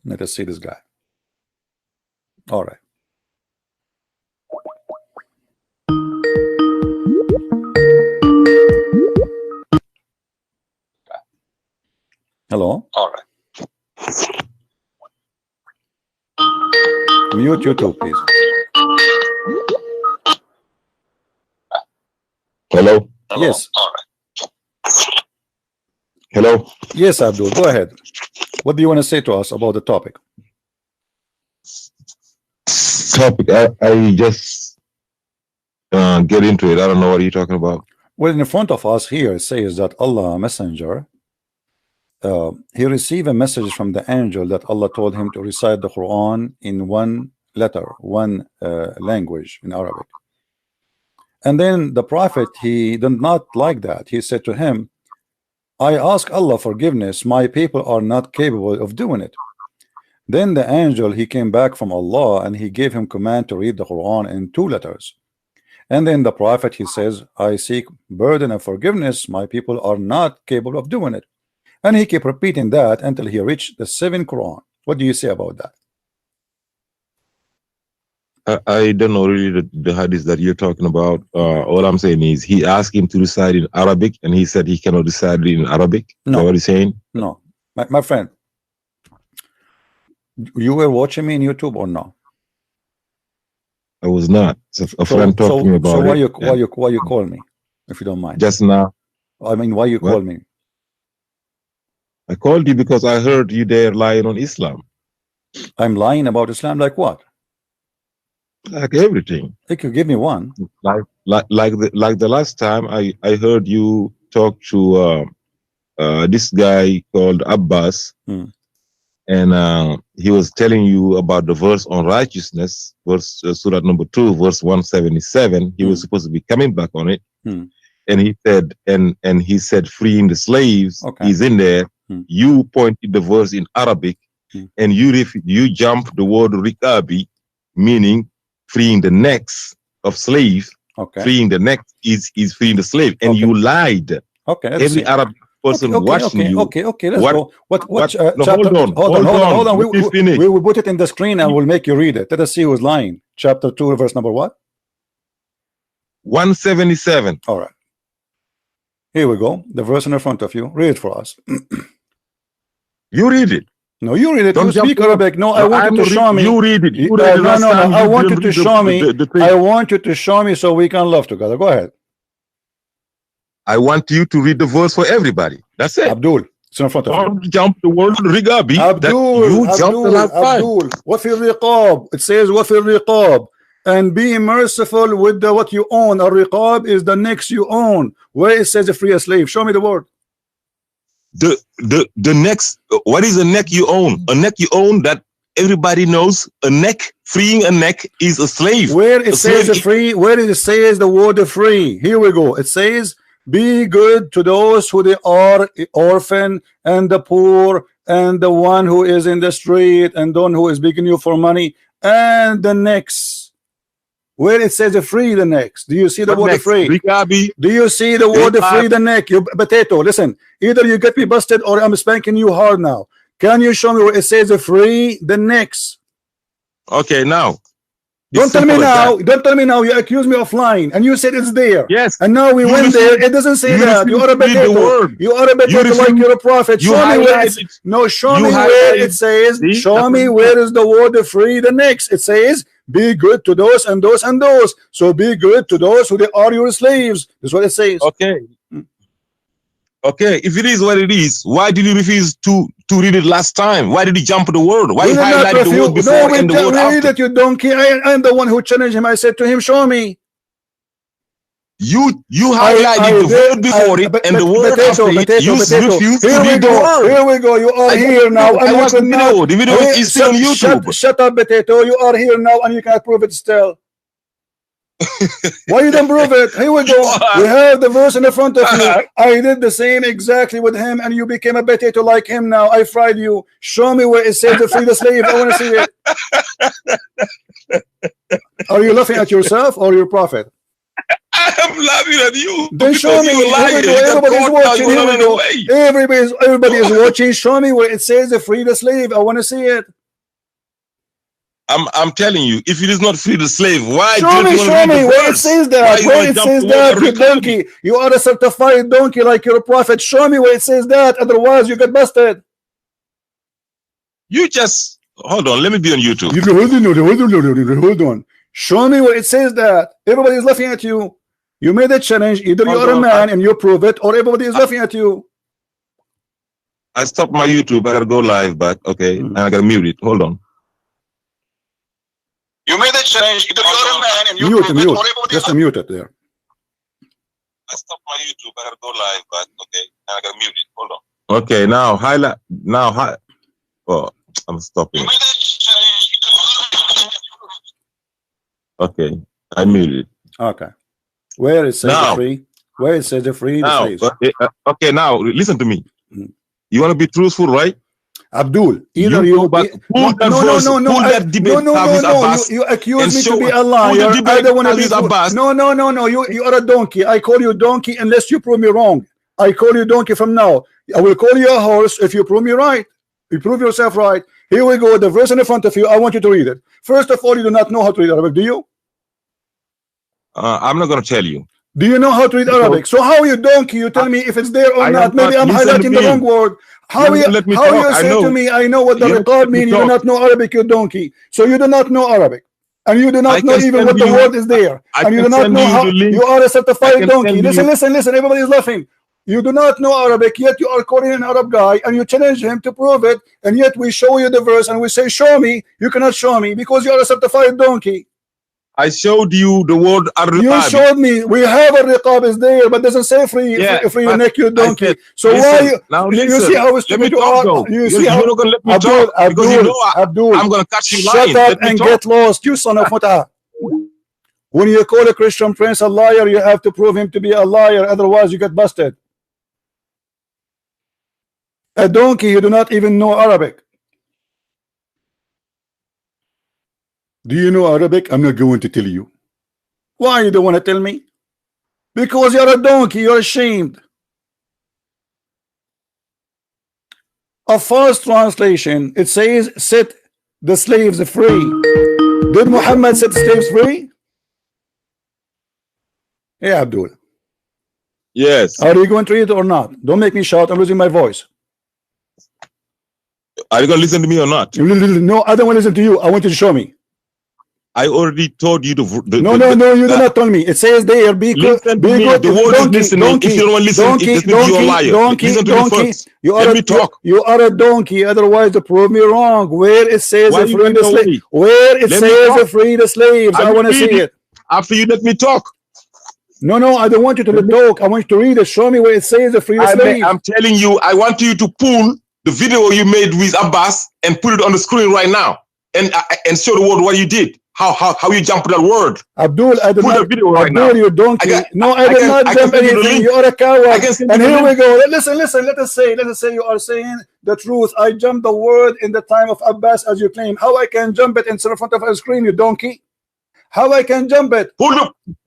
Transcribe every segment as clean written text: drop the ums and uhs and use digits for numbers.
Let us see this guy. All right. Hello. All right. Mute YouTube, please. Hello. Yes. All right. Hello. Yes, Abdul. Go ahead. What do you want to say to us about the topic? Topic. I just get into it. I don't know what you're talking about. Well, in front of us here it says that Allah Messenger, he received a message from the angel that Allah told him to recite the Quran in one letter, one language in Arabic. And then the Prophet, he did not like that. He said to him, I ask Allah forgiveness, my people are not capable of doing it. Then the angel, he came back from Allah and he gave him command to read the Quran in 2 letters. And then the Prophet, he says, I seek burden and forgiveness, my people are not capable of doing it. And he kept repeating that until he reached the 7th Quran. What do you say about that? I don't know really the hadith that you're talking about. All I'm saying is he asked him to recite in Arabic and he said he cannot recite it in Arabic. No. Is that what he's saying? No. My friend, you were watching me on YouTube or no? I was not. So a friend talked to me about so it. why you call me, if you don't mind? Just now. I mean, why you call me? I called you because I heard you there lying on Islam. I'm lying about Islam, like what? Like everything. You could give me one. Like the last time I heard you talk to this guy called Abbas, and he was telling you about the verse on righteousness, verse Surah number 2, verse 177. He was supposed to be coming back on it, and he said, and he said, freeing the slaves. Okay. He's in there. You pointed the verse in Arabic, and you jumped the word rikabi, meaning freeing the necks of slaves. Okay. Freeing the neck is freeing the slave, and you lied. Okay. Every Arab person watching you. Okay. Let's go. What chapter? Hold on. We will put it in the screen and we'll make you read it. Let us see who's lying. Chapter 2, verse number what? 177. All right. Here we go. The verse in front of you. Read it for us. You read it. No, you read it. Don't You speak Arabic. No, I want you to show me. You read it. No. I want you to show me. I want you to show me so we can love together. Go ahead. I want you to read the verse for everybody. That's it. Abdul, it's in front of you. Don't jump the word rigabi. Abdul, وَفِي الرِّقَابِ. It says وَفِي الرِّقَابِ. And be merciful with what you own. A riqab is the necks you own. Where it says free a slave. Show me the word. The next, what is a neck you own? A neck you own that everybody knows. A neck, freeing a neck is a slave. Where it says free, where it says the word free. Here we go. It says, be good to those who they are orphan and the poor and the one who is in the street and the one who is begging you for money and the next. Where it says free the next. Do you see the word free? Do you see the word free the neck? You potato, listen. Either you get me busted or I'm spanking you hard now. Can you show me where it says free the next? Okay, now. Don't tell me now. Don't tell me now. You accuse me of lying, and you said it's there. Yes. And now we went there. It doesn't say that. You are a potato. You are a potato like you're a prophet. Show me where it. No, show me where it says. Show me where is the word free the next. It says, be good to those and those and those. So be good to those who they are your slaves. That's what it says. Okay. Okay, if it is what it is, why did you refuse to read it last time? Why did you jump the word? Why you highlighted the word before and the word after? That you donkey. I'm the one who challenged him. I said to him, show me. You highlighted the word before it and the word after it. You refused to read the word. Here we go. You are here now. I watched the video. The video is still on YouTube. Shut up, potato. You are here now and you can't prove it still. Why you don't prove it? Here we go. We have the verse in the front of you. I did the same exactly with him and you became a potato like him now. I fried you. Show me where it says to free the slave. I want to see it. Are you laughing at yourself or your prophet? I'm laughing at you. Then show me. Everybody's watching. Here we go. Everybody is watching. Show me where it says free the slave. I want to see it. I'm telling you, if it is not free the slave, why show me where it says that? Where it says that, you donkey. You are a certified donkey like you're a prophet. Show me where it says that. Otherwise, you get busted. You just hold on. Let me be on YouTube. Hold on. Show me where it says that. Everybody is laughing at you. You made a challenge. Either you are a man and you prove it, or everybody is laughing at you. I stopped my YouTube. I gotta go live back. Okay, and I gotta mute it. Hold on. You made a challenge. Either you are a man and you prove it, or everybody just mute it there. I stopped my YouTube. I gotta go live back. Okay, and I gotta mute it. Hold on. Okay, now highlight. Now oh, I'm stopping. Okay, I muted. Okay. Where it says free? Where it says free? Now, okay, now listen to me. You want to be truthful, right? Abdul, either you accuse me to be a liar. I don't want to be Abbas. No, you are a donkey. I call you donkey unless you prove me wrong. I call you donkey from now. I will call you a horse if you prove me right. You prove yourself right. Here we go. The verse in front of you. I want you to read it. First of all, you do not know how to read Arabic, do you? I'm not going to tell you. Do you know how to read Arabic? So how you donkey? You tell me if it's there or not. Maybe I'm highlighting the wrong word. How you say to me, I know what the record means. You do not know Arabic, you donkey. So you do not know Arabic. And you do not know even what the word is there. And you do not know how you are a certified donkey. Listen. Everybody is laughing. You do not know Arabic, yet you are calling an Arab guy and you challenge him to prove it. And yet we show you the verse and we say, show me. You cannot show me because you are a certified donkey. I showed you the word ar-riqab. You showed me. We have a riqab is there, but doesn't say free neck, you donkey. Said, so listen, why you see how stupid you are? You see how you're not gonna let me talk because you know Abdul, I'm gonna catch you lying. Shut up and get lost, you son of Muta. When you call a Christian prince a liar, you have to prove him to be a liar, otherwise you get busted. A donkey, you do not even know Arabic. Do you know Arabic? I'm not going to tell you. Why you don't want to tell me? Because you're a donkey, you're ashamed. A false translation, it says set the slaves free. Did Muhammad set slaves free? Yeah, Abdul. Yes. Are you going to read it or not? Don't make me shout, I'm losing my voice. Are you going to listen to me or not? No, I don't want to listen to you. I want you to show me. I already told you No, you did not tell me. It says there, be good. The word is listening. If you don't want to listen, you're a liar. Listen to me first. Let me talk. You are a donkey. Otherwise, prove me wrong. Where it says free the slave. Where it says free the slaves. I want to see it. After you let me talk. No, I don't want you to talk. I want you to read it. Show me where it says free the slaves. I'm telling you, I want you to pull the video you made with Abbas and put it on the screen right now and show the world what you did. How you jump that word? Abdul, I did not. Video right now. You donkey. No, I did not jump anything. You are a coward. And here we go. Listen. Let us say you are saying the truth. I jumped the word in the time of Abbas, as you claim. How I can jump it in front of a screen, you donkey? How I can jump it? Pull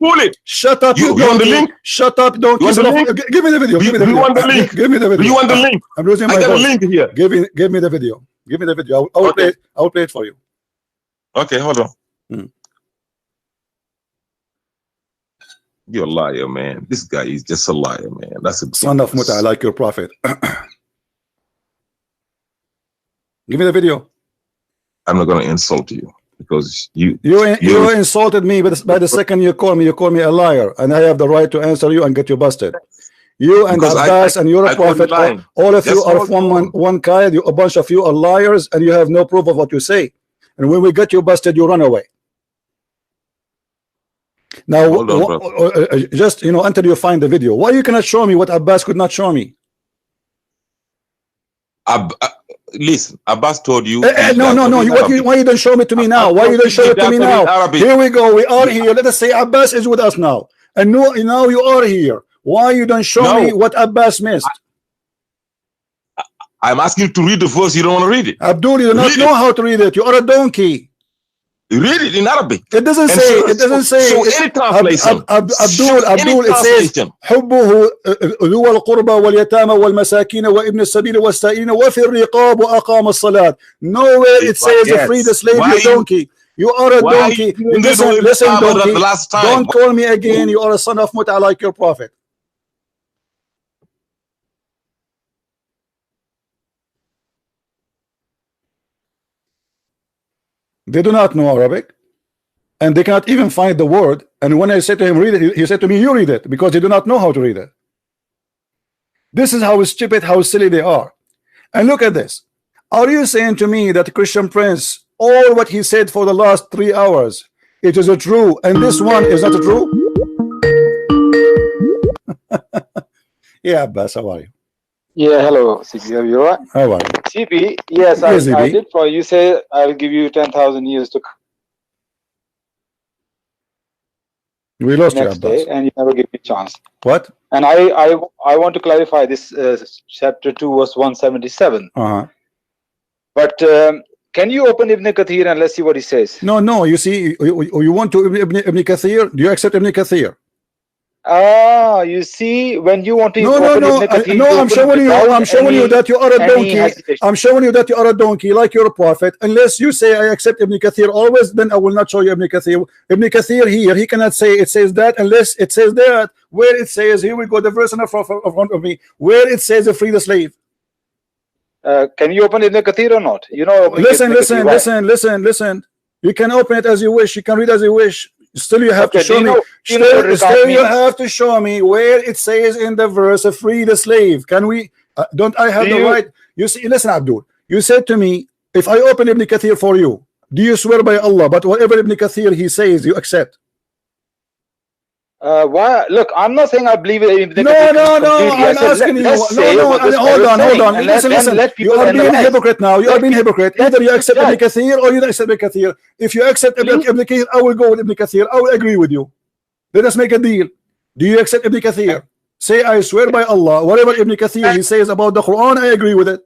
it. Shut up, you donkey. Want the link? Shut up, donkey. You want the link? Give me the video. Do you want the link? Give me the video. Do you want the link? I'm losing my voice. I got a link here. Give me the video. Give me the video. I will play it for you. Okay, hold on. You're a liar, man. This guy is just a liar, man. That's a son of Muta, like your prophet. Give me the video. I'm not going to insult you because you insulted me, but by the second you call me a liar, and I have the right to answer you and get you busted. You and Abbas and you're a prophet. All of you are from one kind. A bunch of you are liars, and you have no proof of what you say. And when we get you busted, you run away. Now, just until you find the video, why you cannot show me what Abbas could not show me? Listen, Abbas told you. No. Why you don't show it to me now? Why you don't show it to me now? Here we go. We are here. Let us say Abbas is with us now, and now you are here. Why you don't show me what Abbas missed? I'm asking you to read the verse. You don't want to read it. Abdul, you do not know how to read it. You are a donkey. Read it in Arabic. It doesn't And say. show- It doesn't say. show any translation. Show any Abdul. It says translation. حبه ذو القربى واليتامى والمساكين وابن السبيل والسائلين وفي الرقاب وأقام الصلاة. Nowhere it says Yes. free the slave. Why You donkey. You are a Why donkey. you didn't Listen, do it listen, the donkey. last time? Don't call me again. You are a son of Muta like your prophet. They do not know Arabic, and they cannot even find the word. And when I said to him, read it, he said to me, you read it, because they do not know how to read it. This is how stupid, how silly they are. And look at this. Are you saying to me that Christian Prince, all what he said for the last 3 hours, it is a true, and this one is not a true? Yeah, Abbas, how are you? Yeah, hello, CP. Are you all right? How are you? CP, yes, Yes, I CP. did for you. Say I'll give you 10,000 years to We lost you, next Abbas. day, and you never give me a chance. What? And I want to clarify this chapter 2, verse 177. But can you open Ibn Kathir and let's see what he says? No. You see, you want to Ibn Kathir? Do you accept Ibn Kathir? Ah, you see, when you want to No. open Ibn Kathir, No, I'm showing you. without I'm showing you any- that you are a any donkey. hesitation. I'm showing you that you are a donkey, like your prophet. Unless you say I accept Ibn Kathir always, then I will not show you Ibn Kathir. Ibn Kathir here, he cannot say it says that unless it says that. Where it says, here we go, the verse in front of me, where it says free the slave. Can you open Ibn Kathir or not? You know, Listen. You can open it as you wish. You can read as you wish. Still, you have to show me. Still, you have to show me where it says in the verse, "Free the slave." Can we? Don't I have the right? You see, listen, Abdul. You said to me, if I open Ibn Kathir for you, do you swear by Allah? But whatever Ibn Kathir he says, you accept. Why? Look, I'm not saying I believe in Ibn No. I'm asking you. Hold on. Listen. You are being a hypocrite now. You are being a hypocrite. Either you accept Ibn Kathir or you don't accept Ibn Kathir. If you accept Ibn Kathir, I will go with Ibn Kathir. I will agree with you. Let us make a deal. Do you accept Ibn Kathir? Say, I swear by Allah, whatever Ibn Kathir he says about the Quran, I agree with it.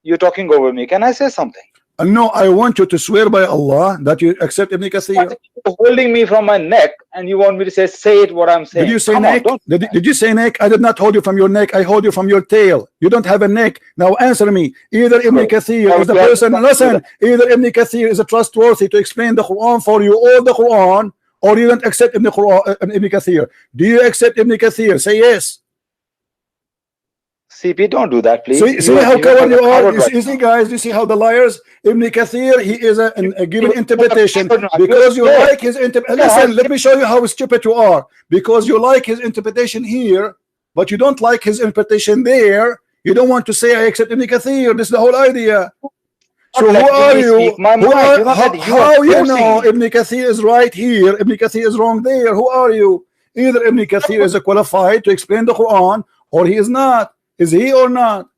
You're talking over me. Can I say something? No, I want you to swear by Allah that you accept Ibn Kathir. You're holding me from my neck and you want me to say it what I'm saying. Did you say Come neck? on, Did you say neck? I did not hold you from your neck. I hold you from your tail. You don't have a neck. Now answer me. Either Ibn Kathir is the person, listen, either Ibn Kathir is a trustworthy to explain the Quran for you, or the Quran, or you don't accept Ibn Kathir. Do you accept Ibn Kathir? Say yes. CP, don't do that, please. See how coward you are. You see, guys, you see how the liars. Ibn Kathir, he is a given interpretation because you like his interpretation. Listen, let me show you how stupid you are. Because you like his interpretation here, but you don't like his interpretation there. You don't want to say I accept Ibn Kathir. This is the whole idea. So who are you? How you know Ibn Kathir is right here, Ibn Kathir is wrong there? Who are you? Either Ibn Kathir is qualified to explain the Quran, or he is not. Is he or not?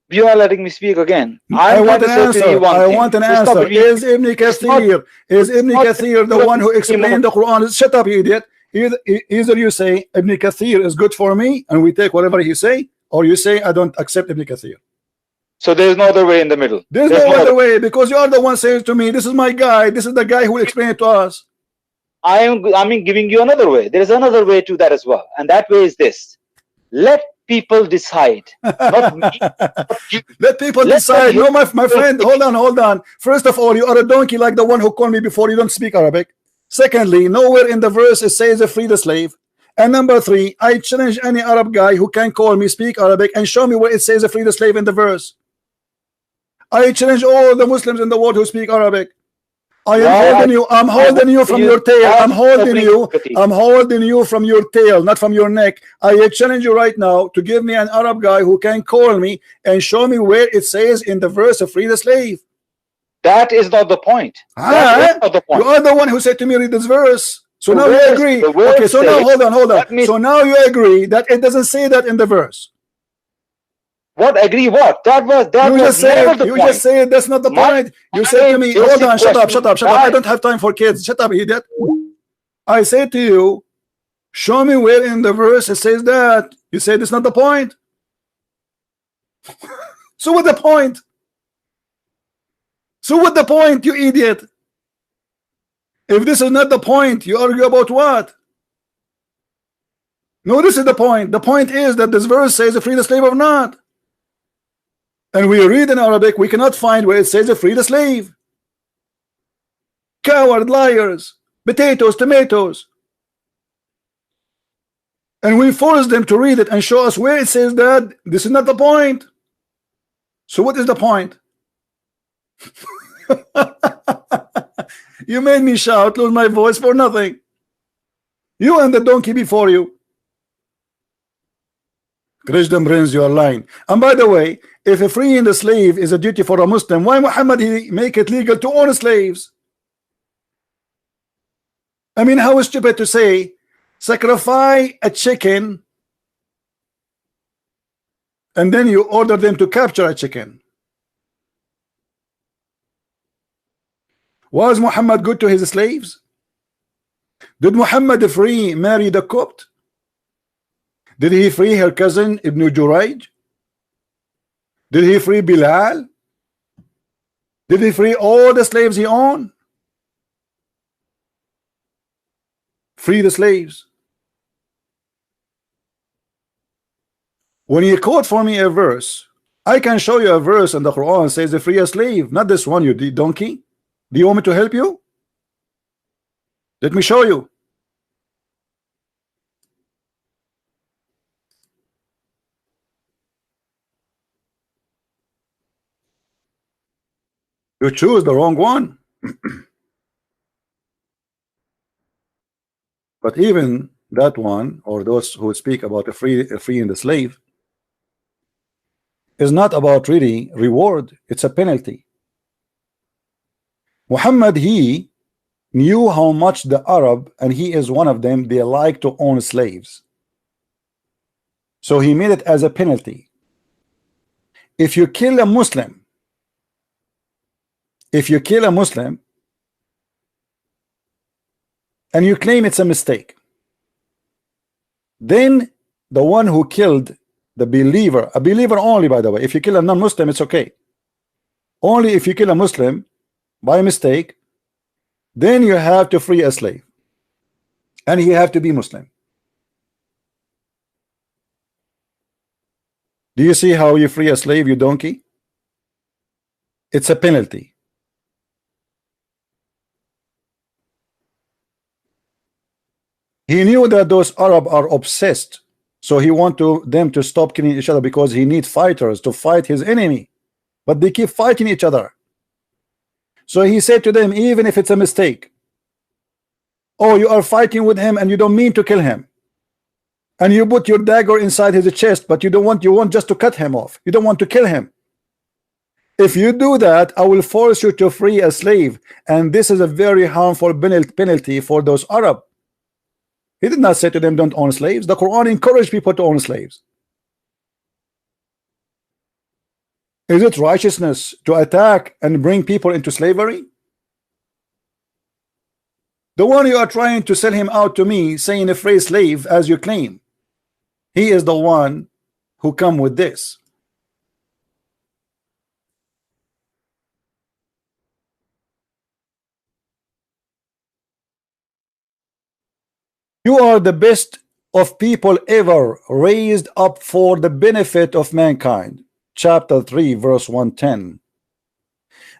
You are letting me speak again. I want an answer. I want an answer. Is Ibn Kathir the one who explained the Quran? Shut up, you idiot. Either you say Ibn Kathir is good for me and we take whatever he say, or you say I don't accept Ibn Kathir. So there's no other way in the middle. There's no other way, because you are the one saying to me, this is my guy, this is the guy who will explain it to us. I mean giving you another way. There is another way to that as well. And that way is this. Let people decide. Not me, not you. Let people decide. No, my friend, hold on. First of all, you are a donkey like the one who called me before. You don't speak Arabic. Secondly, nowhere in the verse it says free the slave. And number 3, I challenge any Arab guy who can call me, speak Arabic, and show me where it says free the slave in the verse. I challenge all the Muslims in the world who speak Arabic. I'm holding you from your tail. I'm holding you from your tail, not from your neck. I challenge you right now to give me an Arab guy who can call me and show me where it says in the verse free the slave. That is not the point. That is not the point. You are the one who said to me read this verse. So now you agree. Okay, so now hold on. So now you agree that it doesn't say that in the verse. What? Agree what? You just said that's not the point. You said to me, hold on, shut up. I don't have time for kids. Shut up, idiot. I said to you, show me where in the verse it says that. You said it's not the point. So what's the point? So what the point, you idiot? If this is not the point, you argue about what? No, this is the point. The point is that this verse says free the slave or not. And we read in Arabic, we cannot find where it says free the slave. Coward, liars, potatoes, tomatoes. And we force them to read it and show us where it says that this is not the point. So what is the point? You made me shout, lose my voice for nothing. You and the donkey before you. Christian brains, you are lying. And by the way, if freeing the slave is a duty for a Muslim, why Muhammad he make it legal to own slaves? I mean, how stupid to say sacrifice a chicken and then you order them to capture a chicken. Was Muhammad good to his slaves? Did Muhammad free Mary the Copt? Did he free her cousin Ibn Jurayj? Did he free Bilal? Did he free all the slaves he owned? Free the slaves. When you quote for me a verse, I can show you a verse in the Quran says free a slave, not this one, you donkey. Do you want me to help you? Let me show you. You choose the wrong one. But even that one, or those who speak about a freeing the slave, is not about really reward, it's a penalty. Muhammad, he knew how much the Arab, and he is one of them, they like to own slaves. So he made it as a penalty. If you kill a Muslim, and you claim it's a mistake, then the one who killed the believer, a believer only, by the way, if you kill a non-Muslim, it's okay. Only if you kill a Muslim by mistake, then you have to free a slave, and he have to be Muslim. Do you see how you free a slave, you donkey? It's a penalty. He knew that those Arab are obsessed, so he wanted them to stop killing each other because he needs fighters to fight his enemy, but they keep fighting each other. So he said to them, even if it's a mistake, oh, you are fighting with him and you don't mean to kill him, and you put your dagger inside his chest, but you want just to cut him off, you don't want to kill him. If you do that, I will force you to free a slave, and this is a very harmful penalty for those Arab. He did not say to them, don't own slaves. The Quran encouraged people to own slaves. Is it righteousness to attack and bring people into slavery? The one you are trying to sell him out to me, saying a free slave as you claim, he is the one who come with this. You are the best of people ever, raised up for the benefit of mankind. Chapter 3 verse 110.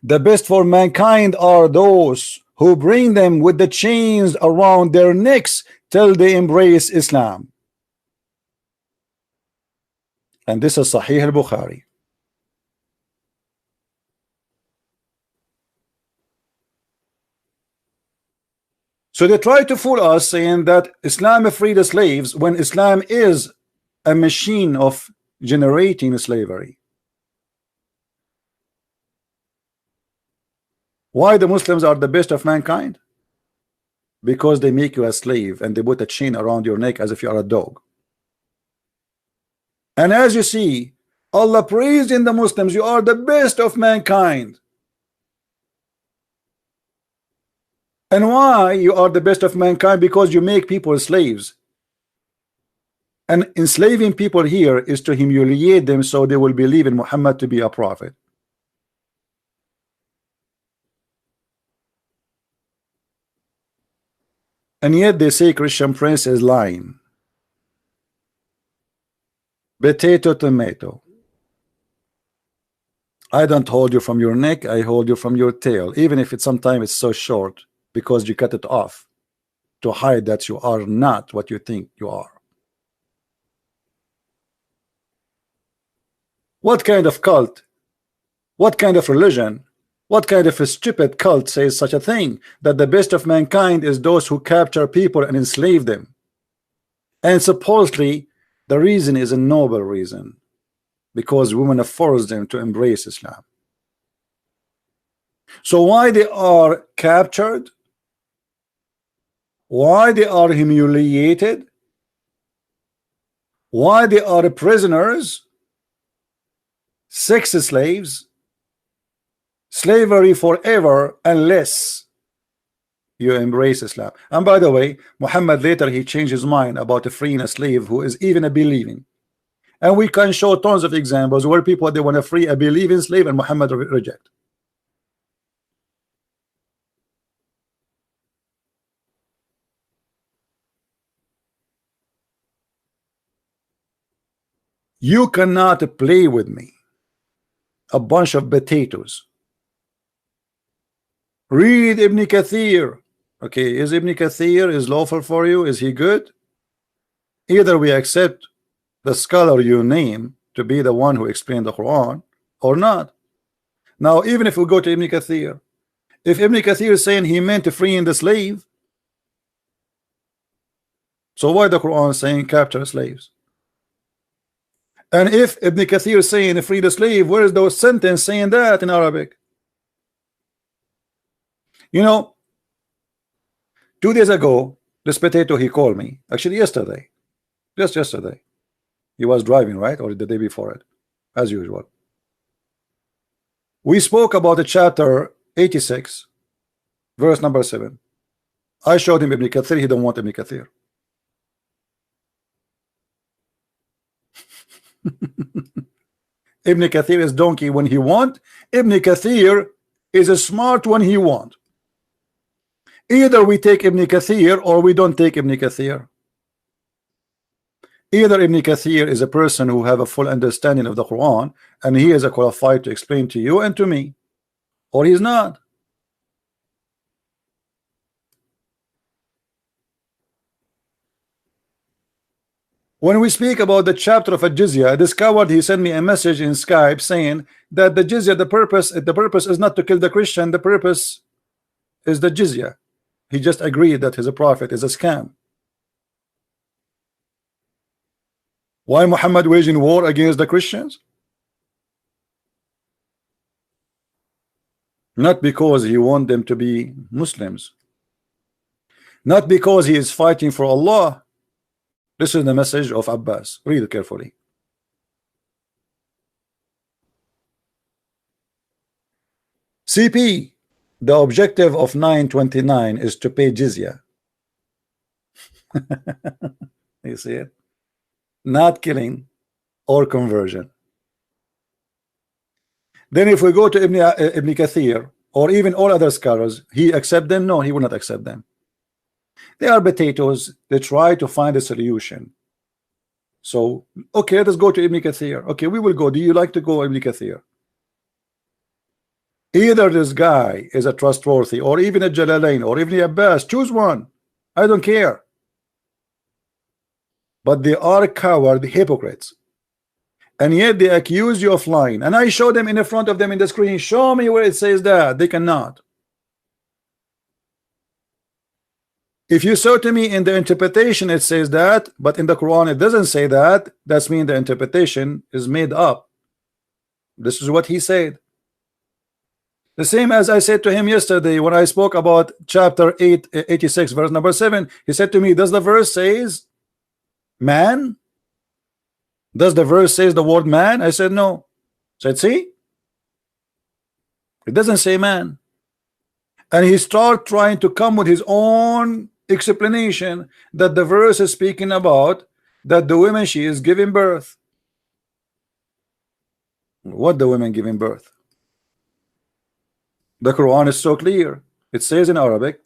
The best for mankind are those who bring them with the chains around their necks till they embrace Islam. And this is Sahih al-Bukhari. So they try to fool us saying that Islam freed the slaves when Islam is a machine of generating slavery. Why the Muslims are the best of mankind? Because they make you a slave and they put a chain around your neck as if you are a dog. And as you see, Allah praised in the Muslims, you are the best of mankind. And why you are the best of mankind? Because you make people slaves. And enslaving people here is to humiliate them so they will believe in Muhammad to be a prophet. And yet they say Christian Prince is lying. Potato, tomato. I don't hold you from your neck, I hold you from your tail, even if it's sometimes it's so short, because you cut it off to hide that you are not what you think you are. What kind of cult, what kind of religion, what kind of a stupid cult says such a thing, that the best of mankind is those who capture people and enslave them? And supposedly the reason is a noble reason, because women have forced them to embrace Islam. So why they are captured, why they are humiliated, why they are prisoners, sex slaves, slavery forever, unless you embrace Islam. And by the way, Muhammad later he changed his mind about freeing a slave who is even a believing. And we can show tons of examples where people they want to free a believing slave and Muhammad reject. You cannot play with me. A bunch of potatoes. Read Ibn Kathir. Okay, is Ibn Kathir is lawful for you? Is he good? Either we accept the scholar you name to be the one who explained the Quran or not. Now, even if we go to Ibn Kathir, if Ibn Kathir is saying he meant to freeing the slave, so why the Quran saying capture slaves? And if Ibn Kathir is saying free the slave, where is those sentence saying that in Arabic? You know, 2 days ago, this potato he called me, actually yesterday, just yesterday. He was driving, right? Or the day before it, as usual. We spoke about the chapter 86, verse number 7. I showed him Ibn Kathir, he don't want Ibn Kathir. Ibn Kathir is donkey when he want. Ibn Kathir is a smart when he want. Either we take Ibn Kathir or we don't take Ibn Kathir. Either Ibn Kathir is a person who have a full understanding of the Quran and he is a qualified to explain to you and to me, or he's not. When we speak about the chapter of Al-Jizya, this coward he sent me a message in Skype saying that the Jizya, the purpose is not to kill the Christian, the purpose is the Jizya. He just agreed that his prophet is a scam. Why Muhammad waging war against the Christians? Not because he wants them to be Muslims, not because he is fighting for Allah. This is the message of Abbas. Read it carefully. CP, the objective of 929 is to pay jizya. You see it? Not killing or conversion. Then if we go to Ibn Kathir or even all other scholars, he accept them? No, he will not accept them. They are potatoes. They try to find a solution. So, okay, let us go to Ibn Kathir. Okay, we will go. Do you like to go Ibn Kathir? Either this guy is a trustworthy, or even a Jalalain, or even Abbas. Choose one. I don't care. But they are coward hypocrites. And yet they accuse you of lying. And I show them in front of them in the screen. Show me where it says that. They cannot. If you show to me in the interpretation it says that, but in the Quran it doesn't say that, that's mean the interpretation is made up. This is what he said. The same as I said to him yesterday when I spoke about chapter 86 verse number 7. He said to me, does the verse says man? Does the verse says the word man? I said no. I said, see, it doesn't say man. And he started trying to come with his own explanation that the verse is speaking about that the woman she is giving birth. What the women giving birth? The Quran is so clear. It says in Arabic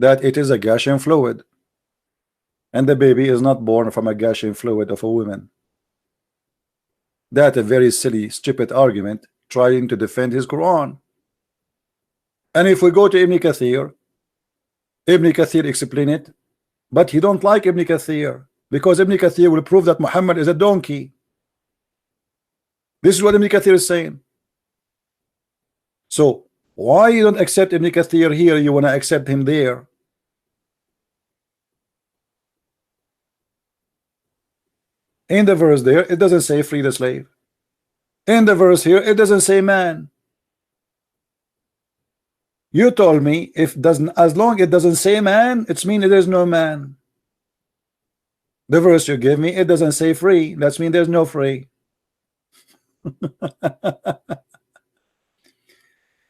that it is a gashing fluid, and the baby is not born from a gashing fluid of a woman. That's a very silly, stupid argument trying to defend his Quran. And if we go to Ibn Kathir explain it, but he don't like Ibn Kathir because Ibn Kathir will prove that Muhammad is a donkey. This is what Ibn Kathir is saying. So why you don't accept Ibn Kathir here, you want to accept him there? In the verse there, it doesn't say free the slave. In the verse here, it doesn't say man. You told me if doesn't, as long it doesn't say man, it's mean there's no man. The verse you give me, it doesn't say free. That's mean there's no free.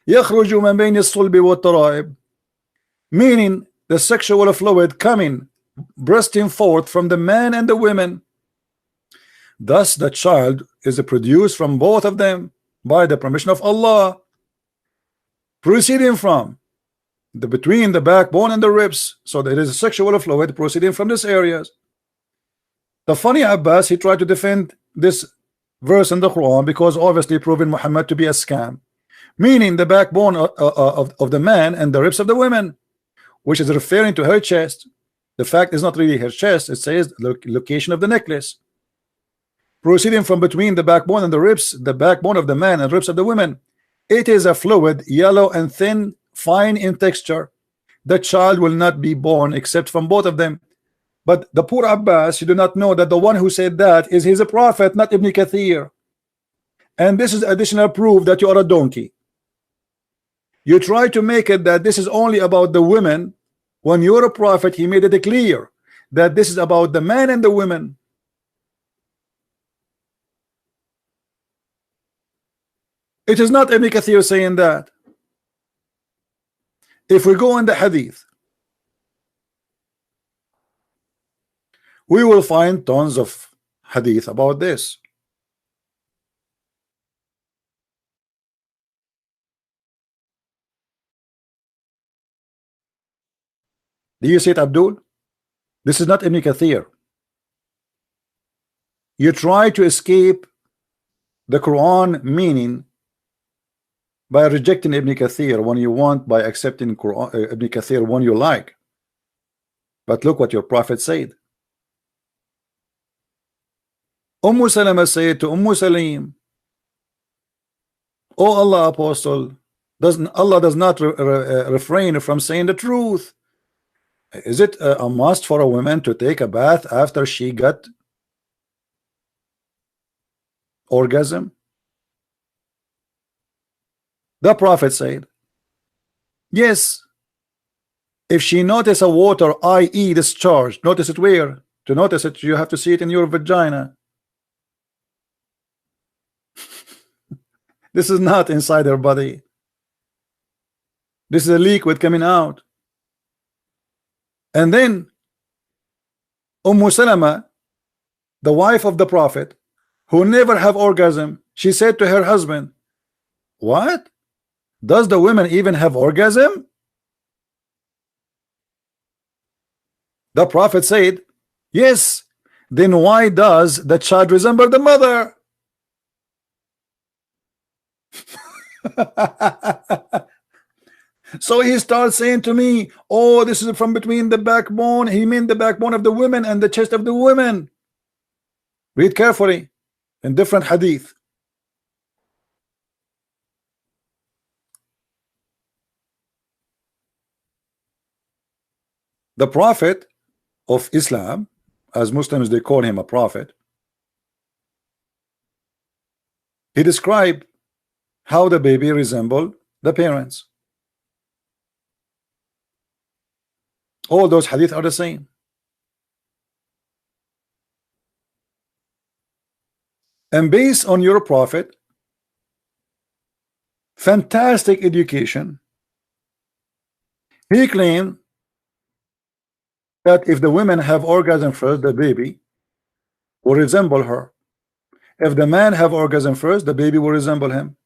يخرج من بين الصلب والترائب, meaning the sexual fluid coming, bursting forth from the man and the women. Thus the child is produced from both of them by the permission of Allah, proceeding from between the backbone and the ribs. So there is a sexual fluid proceeding from these areas. The funny Abbas, he tried to defend this verse in the Quran because obviously proving Muhammad to be a scam, meaning the backbone of the man and the ribs of the women, which is referring to her chest. The fact is not really her chest, it says location of the necklace. Proceeding from between the backbone and the ribs, the backbone of the man and ribs of the women. It is a fluid, yellow and thin, fine in texture. The child will not be born except from both of them. But the poor Abbas, you do not know that the one who said that is his prophet, not Ibn Kathir. And this is additional proof that you are a donkey. You try to make it that this is only about the women, when you're a prophet, he made it clear that this is about the man and the women. It is not Ibn Kathir saying that. If we go in the hadith, we will find tons of hadith about this. Do you see it, Abdul? This is not Ibn Kathir. You try to escape the Quran meaning by rejecting Ibn Kathir when you want, by accepting Quran, Ibn Kathir when you like. But look what your prophet said. Salama said to Salim, "Oh Allah, apostle, Allah does not refrain from saying the truth. Is it a must for a woman to take a bath after she got orgasm?" The prophet said, yes, if she notice a water, i.e. discharge. Notice it where? To notice it, you have to see it in your vagina. This is not inside her body. This is a liquid coming out. And then Salama, the wife of the prophet, who never have orgasm, she said to her husband, what? Does the women even have orgasm? The prophet said, yes. Then why does the child resemble the mother? So he starts saying to me, oh, this is from between the backbone. He meant the backbone of the women and the chest of the women. Read carefully in different hadith. The prophet of Islam, as Muslims they call him a prophet, he described how the baby resembled the parents. All those hadith are the same. And based on your prophet, fantastic education, he claimed that if the women have orgasm first, the baby will resemble her. If the man have orgasm first, the baby will resemble him.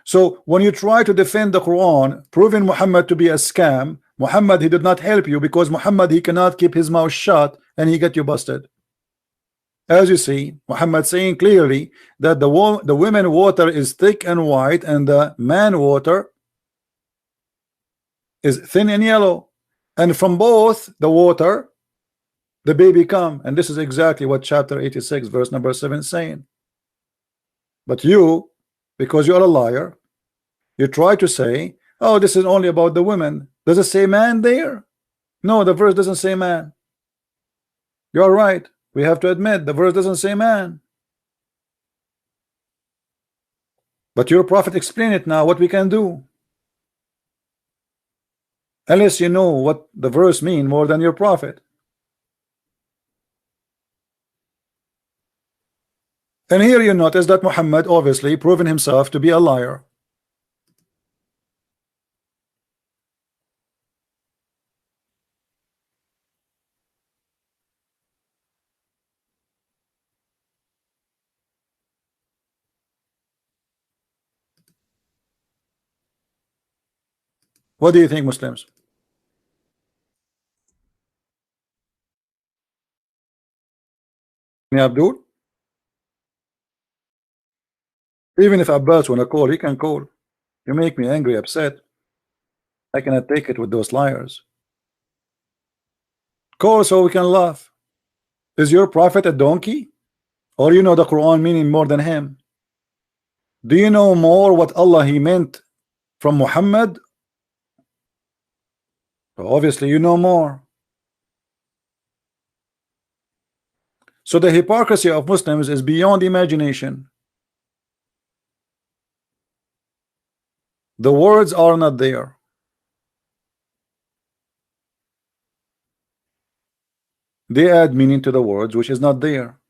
So when you try to defend the Quran, proving Muhammad to be a scam, Muhammad, he did not help you, because Muhammad, he cannot keep his mouth shut and he get you busted. As you see, Muhammad saying clearly that the women water is thick and white and the man water is thin and yellow, and from both the water the baby come. And this is exactly what chapter 86 verse number 7 is saying. But you, because you are a liar, you try to say, oh, this is only about the women. Does it say man there? No, the verse doesn't say man. You're right. We have to admit the verse doesn't say man. But your prophet explained it. Now what we can do? Unless you know what the verse mean more than your prophet. And here you notice that Muhammad obviously proven himself to be a liar. What do you think, Muslims? Abdul? Even if Abbas wanna call, he can call. You make me angry, upset. I cannot take it with those liars. Call so we can laugh. Is your prophet a donkey? Or you know the Quran meaning more than him? Do you know more what Allah he meant from Muhammad? Obviously you know more. So the hypocrisy of Muslims is beyond imagination. The words are not there. They add meaning to the words which is not there.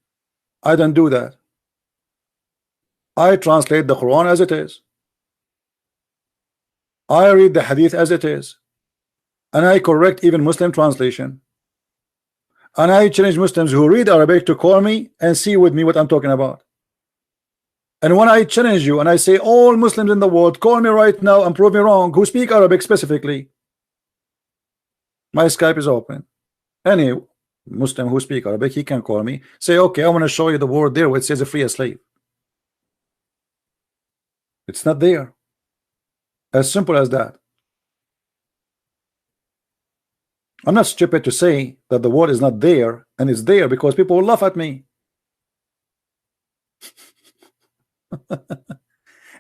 I don't do that. I translate the Quran as it is. I read the hadith as it is. And I correct even Muslim translation. And I challenge Muslims who read Arabic to call me and see with me what I'm talking about. And when I challenge you and I say all Muslims in the world, call me right now and prove me wrong, who speak Arabic specifically, my Skype is open. Any Muslim who speak Arabic, he can call me, say, okay, I want to show you the word there where it says a free a slave. It's not there. As simple as that. I'm not stupid to say that the word is not there, and it's there because people will laugh at me.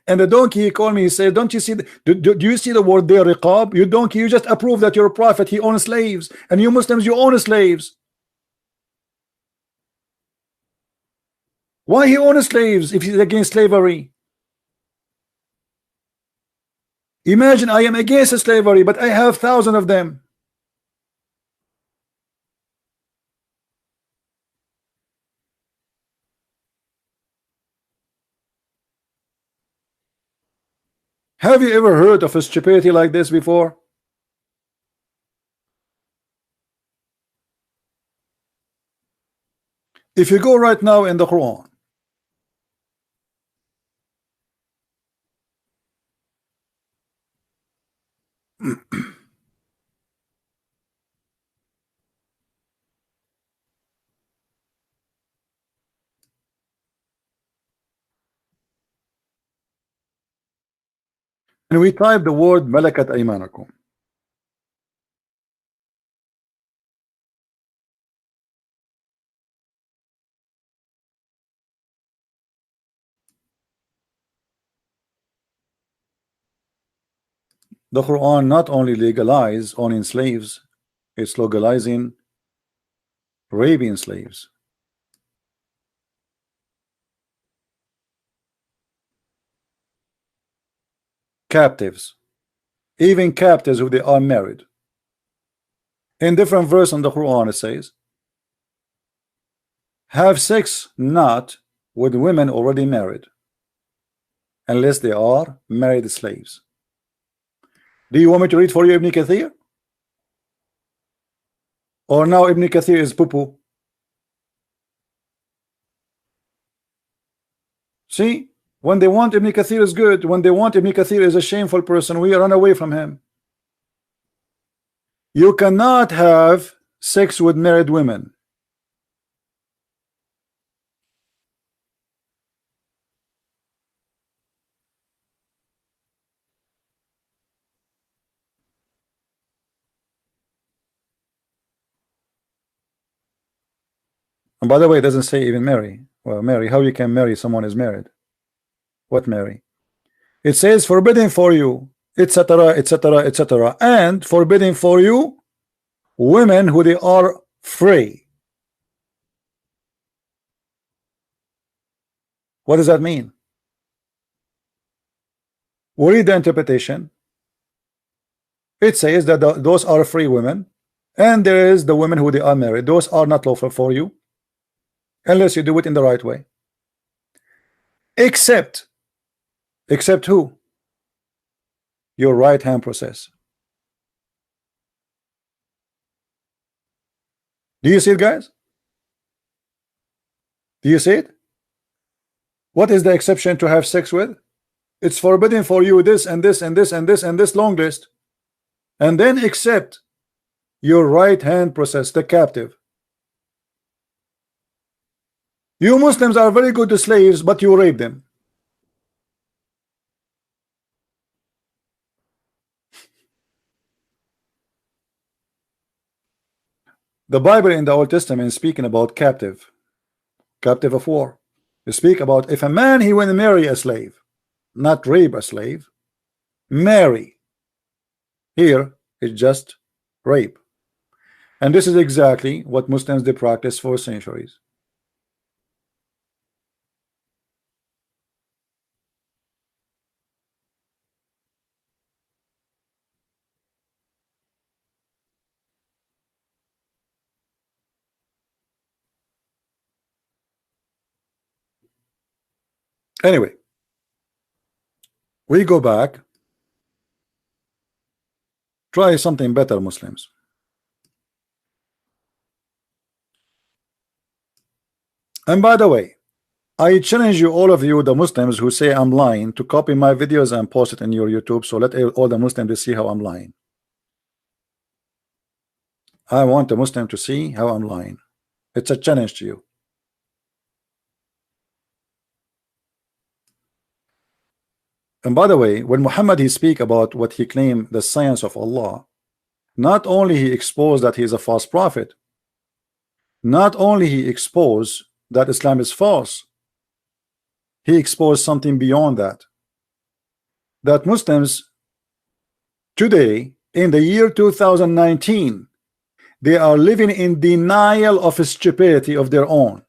And the donkey, he called me, he said, don't you see do you see the word there, riqab? You donkey, you just approve that you're a prophet, he owns slaves, and you Muslims, you own slaves. Why he owns slaves if he's against slavery? Imagine I am against slavery, but I have thousands of them. Have you ever heard of a stupidity like this before? If you go right now in the Quran, and we type the word malakat aymanakum, the Quran not only legalize owning slaves, it's legalizing raping slaves, captives, even captives who they are married. In different verse in the Quran it says, have sex not with women already married unless they are married slaves. Do you want me to read for you Ibn Kathir? Or now Ibn Kathir is poo-poo? See, When they want Ibn Kathir is good. When they want Ibn Kathir is a shameful person, we run away from him. You cannot have sex with married women. And by the way, it doesn't say even marry. Well, marry, how you can marry someone is married? What marry? It says forbidden for you, etc., etc., etc., and forbidden for you women who they are free. What does that mean? We read the interpretation. It says that those are free women, and there is the women who they are married. Those are not lawful for you unless you do it in the right way. Except who? Your right hand process. Do you see it, guys? Do you see it? What is the exception to have sex with? It's forbidden for you this and this and this and this and this long list, and then except your right hand process, the captive. You Muslims are very good to slaves, but you rape them. The Bible in the Old Testament is speaking about captive of war. You speak about if a man he will marry a slave, not rape a slave, marry. Here it's just rape. And this is exactly what Muslims they practice for centuries. Anyway, we go back. Try something better, Muslims. And by the way, I challenge you, all of you, the Muslims who say I'm lying, to copy my videos and post it in your YouTube, so let all the Muslims see how I'm lying. I want the Muslim to see how I'm lying. It's a challenge to you. And by the way, when Muhammad he speak about what he claimed the science of Allah, not only he exposed that he is a false prophet, not only he exposed that Islam is false, he exposed something beyond that. That Muslims today in the year 2019, they are living in denial of stupidity of their own.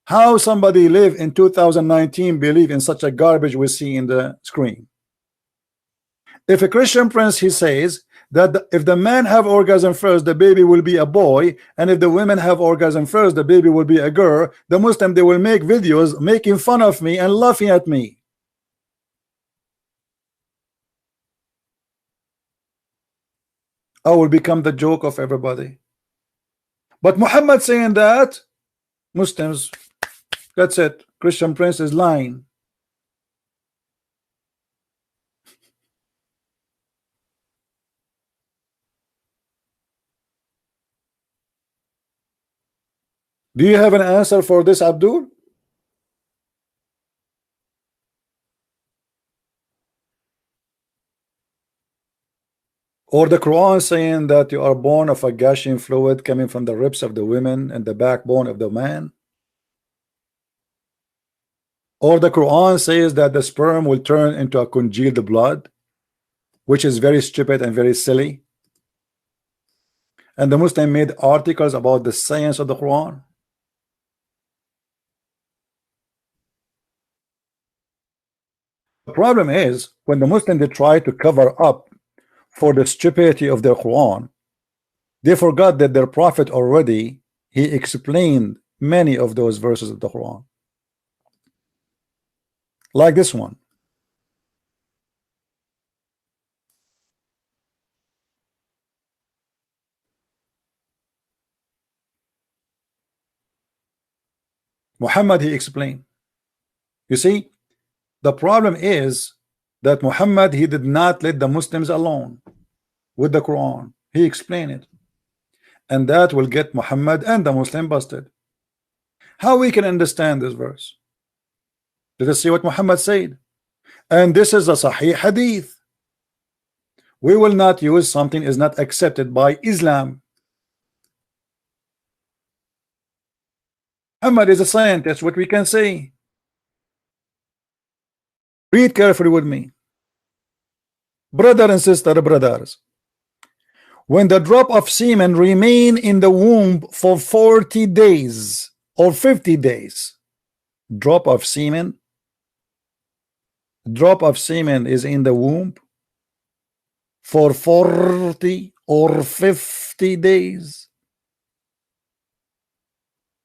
How somebody live in 2019 believe in such a garbage we see in the screen? If a Christian prince he says that if the man have orgasm first, the baby will be a boy, and if the women have orgasm first, the baby will be a girl, the Muslim they will make videos making fun of me and laughing at me. I will become the joke of everybody. But Muhammad saying that, Muslims, that's it. Christian prince is lying. Do you have an answer for this, Abdul? Or the Quran saying that you are born of a gushing fluid coming from the ribs of the women and the backbone of the man? Or the Quran says that the sperm will turn into a congealed blood, which is very stupid and very silly. And the Muslim made articles about the science of the Quran. The problem is when the Muslims they try to cover up for the stupidity of their Quran, they forgot that their prophet already he explained many of those verses of the Quran, like this one. Muhammad he explained. You see, The problem is that Muhammad, he did not let the Muslims alone with the Quran. He explained it, and that will get Muhammad and the Muslim busted. How we can understand this verse? Let us see what Muhammad said. And this is a Sahih Hadith. We will not use something is not accepted by Islam. Muhammad is a scientist. What we can say? Read carefully with me. Brother and sister, brothers. When the drop of semen remain in the womb for 40 days or 50 days, drop of semen is in the womb for 40 or 50 days.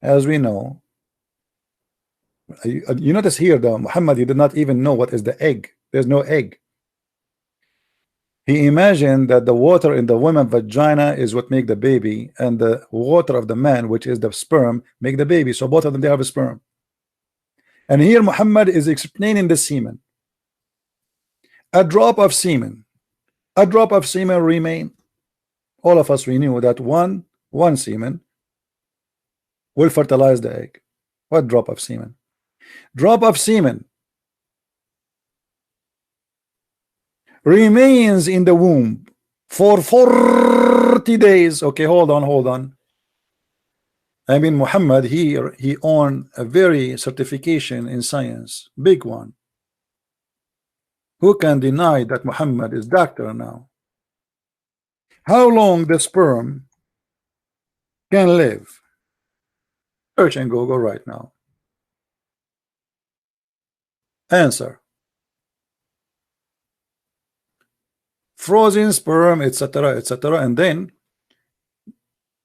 As we know, you notice here that Muhammad, he did not even know what is the egg. There's no egg. He imagined that the water in the woman's vagina is what make the baby, and the water of the man, which is the sperm, make the baby. So both of them, they have a sperm. And here Muhammad is explaining the semen. A drop of semen remain. All of us, we knew that one semen will fertilize the egg. What drop of semen? Drop of semen remains in the womb for 40 days. Okay, hold on. I mean, Muhammad here, he owned a very certification in science, big one. Who can deny that Muhammad is doctor now? How long the sperm can live? Search and Google right now. Answer. Frozen sperm, etc., and then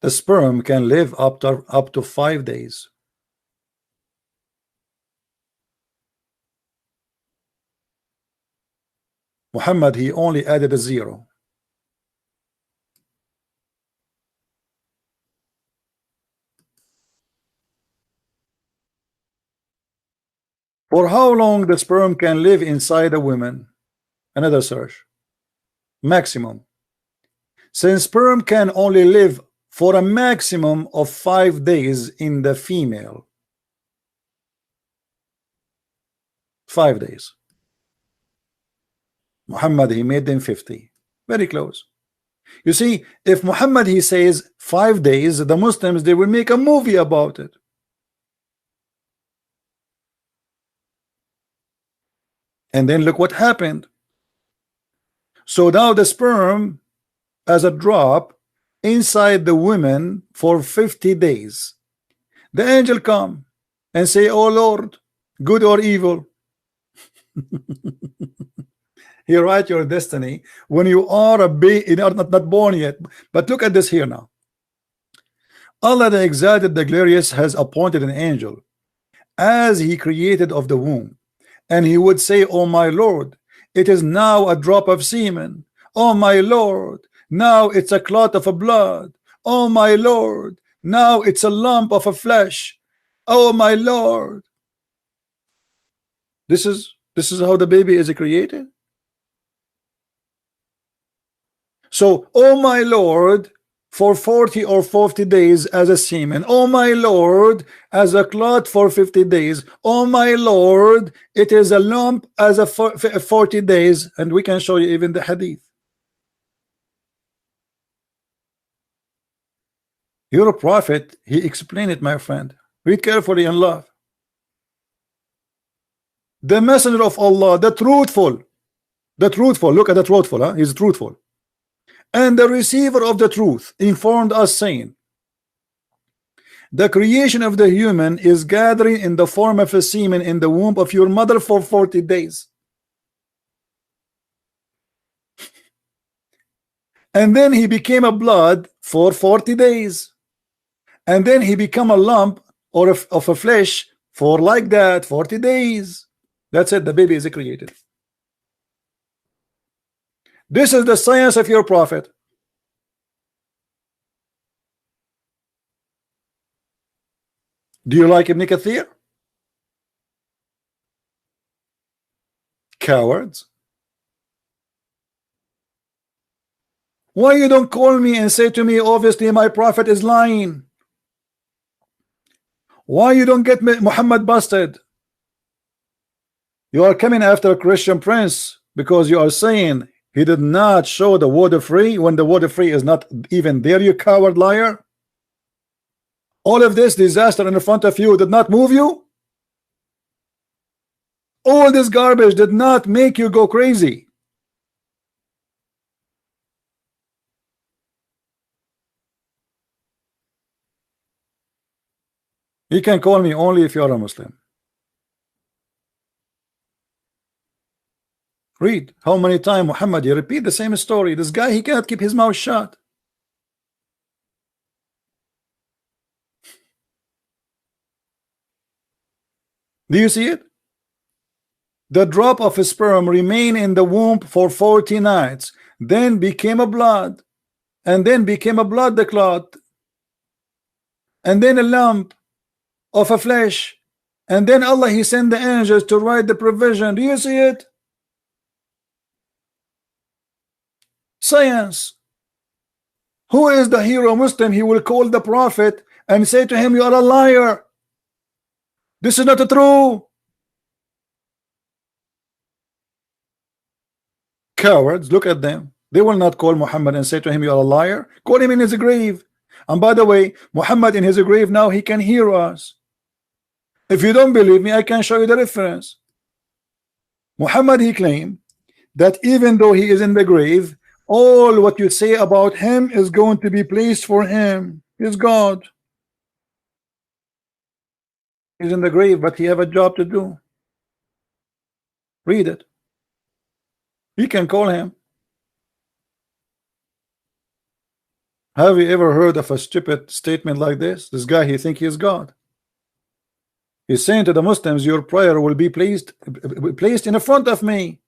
the sperm can live up to 5 days. Muhammad, he only added a 0. For how long the sperm can live inside a woman? Another search. Maximum. Since sperm can only live for a maximum of 5 days in the female. 5 days. Muhammad, he made them 50. Very close. You see, if Muhammad, he says 5 days, the Muslims, they will make a movie about it. And then look what happened. So now the sperm as a drop inside the woman for 50 days. The angel come and say, oh Lord, good or evil. He write your destiny when you are a baby, not born yet. But look at this here now. Allah the Exalted, the Glorious, has appointed an angel as he created of the womb. And he would say, oh my Lord, it is now a drop of semen. Oh my Lord, now it's a clot of a blood. Oh my Lord, now it's a lump of a flesh. Oh my Lord. This is how the baby is created. So, oh my Lord, for 40 or 40 days as a semen. Oh my Lord, as a clot for 50 days. Oh my Lord, it is a lump as a 40 days. And we can show you even the hadith. Your prophet, he explained it, my friend. Read carefully and love. The messenger of Allah, the truthful, look at the truthful, huh? He's truthful. And the receiver of the truth informed us, saying, the creation of the human is gathering in the form of a semen in the womb of your mother for 40 days. And then he became a blood for 40 days. And then he became a lump or of a flesh for like that 40 days. That's it, the baby is created. This is the science of your prophet. Do you like Ibn Kathir? Cowards. Why you don't call me and say to me, obviously my prophet is lying? Why you don't get Muhammad busted? You are coming after a Christian prince because you are saying he did not show the water free when the water free is not even there, you coward liar. All of this disaster in front of you did not move you. All this garbage did not make you go crazy. You can call me only if you are a Muslim. Read how many times Muhammad, you repeat the same story. This guy, he cannot keep his mouth shut. Do you see it? The drop of a sperm remained in the womb for 40 nights, then became a blood, and then became a blood clot, and then a lump of a flesh, and then Allah, he sent the angels to write the provision. Do you see it? Science. Who is the hero Muslim? He will call the prophet and say to him, you are a liar. This is not true. Cowards, look at them. They will not call Muhammad and say to him, you are a liar. Call him in his grave. And by the way, Muhammad in his grave now, he can hear us. If you don't believe me, I can show you the reference. Muhammad, he claimed that even though he is in the grave, all what you say about him is going to be placed for him. He's God. He's in the grave, but he have a job to do. Read it. You can call him. Have you ever heard of a stupid statement like this? This guy, he think he is God. He's saying to the Muslims, your prayer will be placed in front of me.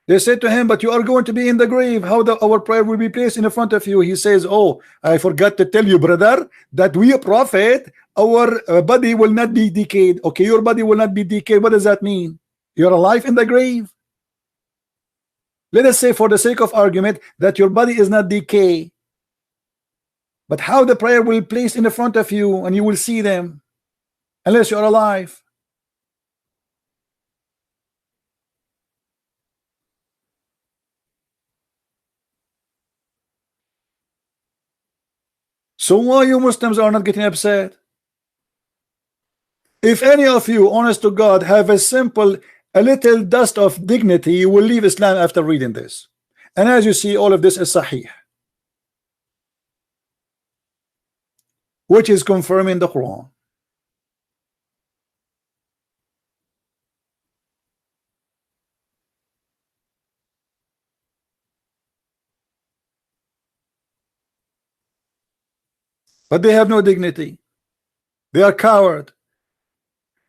They said to him, but you are going to be in the grave. How our prayer will be placed in front of you? He says, oh, I forgot to tell you, brother, that we a prophet, our body will not be decayed. Okay, your body will not be decayed. What does that mean? You're alive in the grave. Let us say, for the sake of argument, that your body is not decay. But how the prayer will be placed in the front of you and you will see them unless you're alive. So why you Muslims are not getting upset? If any of you, honest to God, have a little dust of dignity, you will leave Islam after reading this. And as you see, all of this is sahih, which is confirming the Quran. But they have no dignity. They are coward.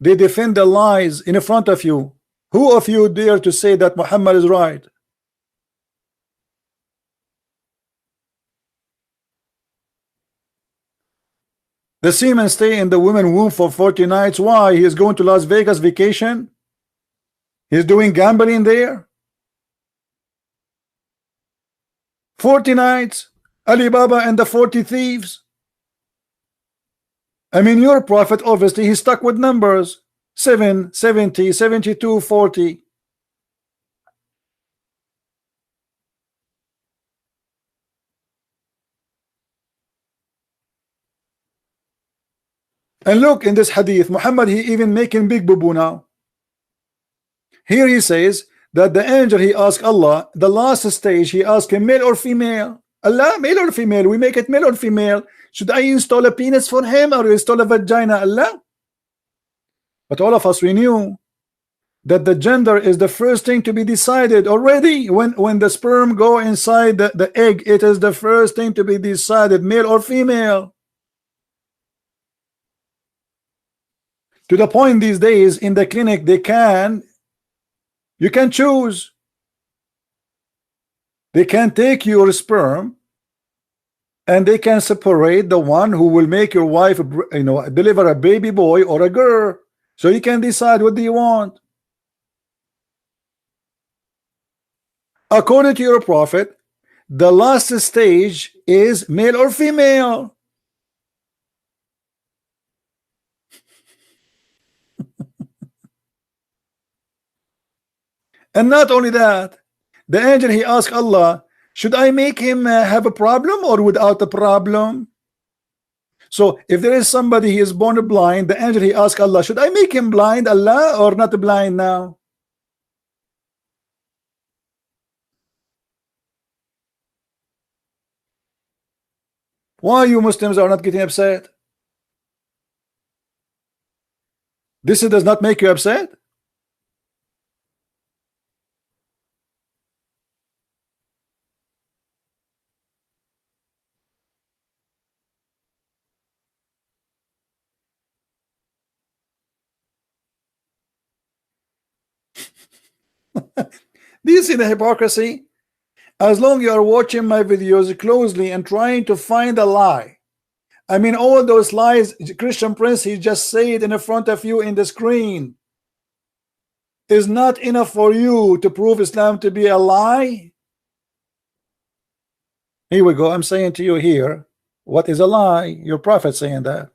They defend the lies in front of you. Who of you dare to say that Muhammad is right? The semen stay in the woman womb for 40 nights. Why? He is going to Las Vegas vacation? He's doing gambling there? 40 nights? Alibaba and the 40 thieves? I mean, your prophet, obviously, he's stuck with numbers. 7, 70, 72, 40. And look in this hadith, Muhammad, he even making big boo-boo now. Here he says that the angel, he asked Allah, the last stage, he asked him, male or female? Allah, male or female? We make it male or female. Should I install a penis for him or install a vagina? Allah? But all of us, we knew that the gender is the first thing to be decided already. When the sperm go inside the egg, it is the first thing to be decided, male or female. To the point these days in the clinic, you can choose. They can take your sperm and they can separate the one who will make your wife, deliver a baby boy or a girl. So you can decide what do you want. According to your prophet, the last stage is male or female. And not only that, the angel, he asked Allah, should I make him have a problem or without a problem? So if there is somebody he is born blind, the angel, he asked Allah, should I make him blind, Allah, or not blind now? Why you Muslims are not getting upset? This does not make you upset? Do you see the hypocrisy? As long you are watching my videos closely and trying to find a lie, I mean, all those lies, Christian Prince, he just said in front of you in the screen, is not enough for you to prove Islam to be a lie. Here we go. I'm saying to you here, what is a lie? Your prophet saying that.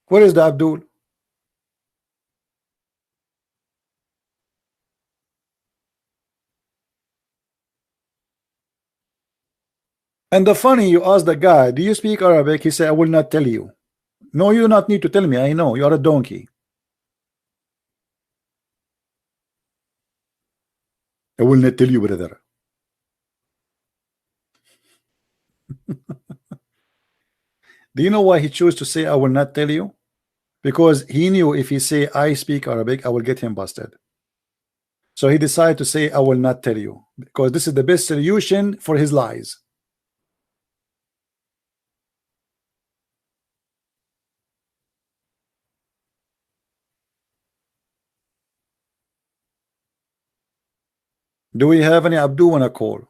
Where is the Abdul? And the funny, you ask the guy, do you speak Arabic? He said, I will not tell you. No, you do not need to tell me. I know you are a donkey. I will not tell you, brother. Do you know why he chose to say I will not tell you? Because he knew if he say I speak Arabic, I will get him busted. So he decided to say I will not tell you, because this is the best solution for his lies. Do we have any Abdul on a call?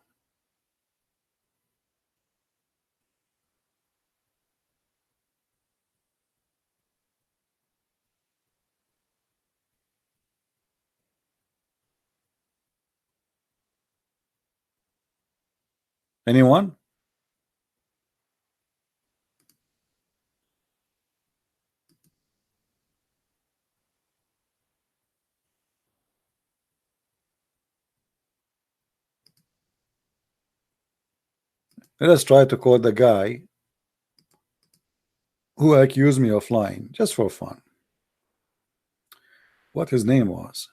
Anyone? Let us try to call the guy who accused me of lying, just for fun. What his name was?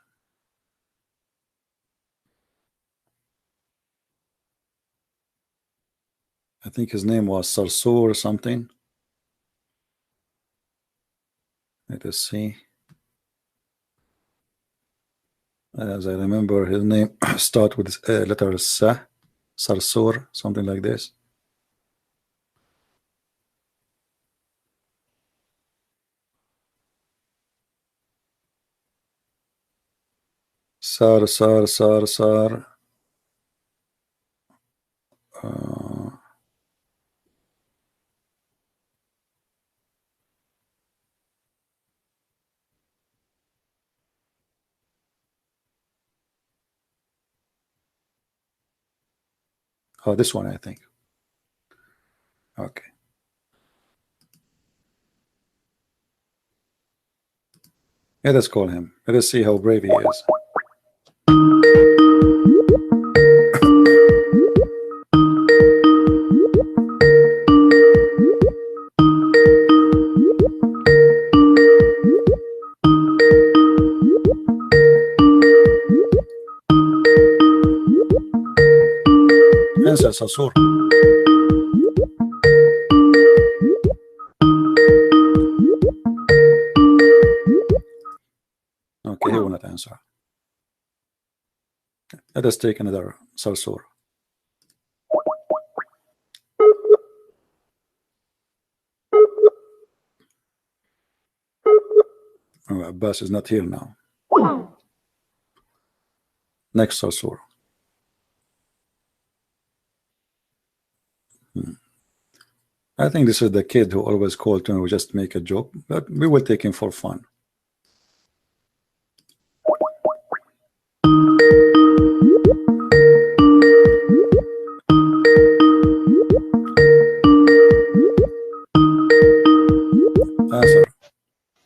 I think his name was Sarsour or something. Let us see. As I remember, his name start with letter Sa, Sarsour, something like this. Sar. Oh, this one, I think. Okay. Let us call him. Let us see how brave he is. Answer, Sarsour. Okay, he will not answer. Let us take another Sarsour. Oh, Abbas is not here now. Next Sarsour. I think this is the kid who always called to just make a joke, but we will take him for fun. Answer.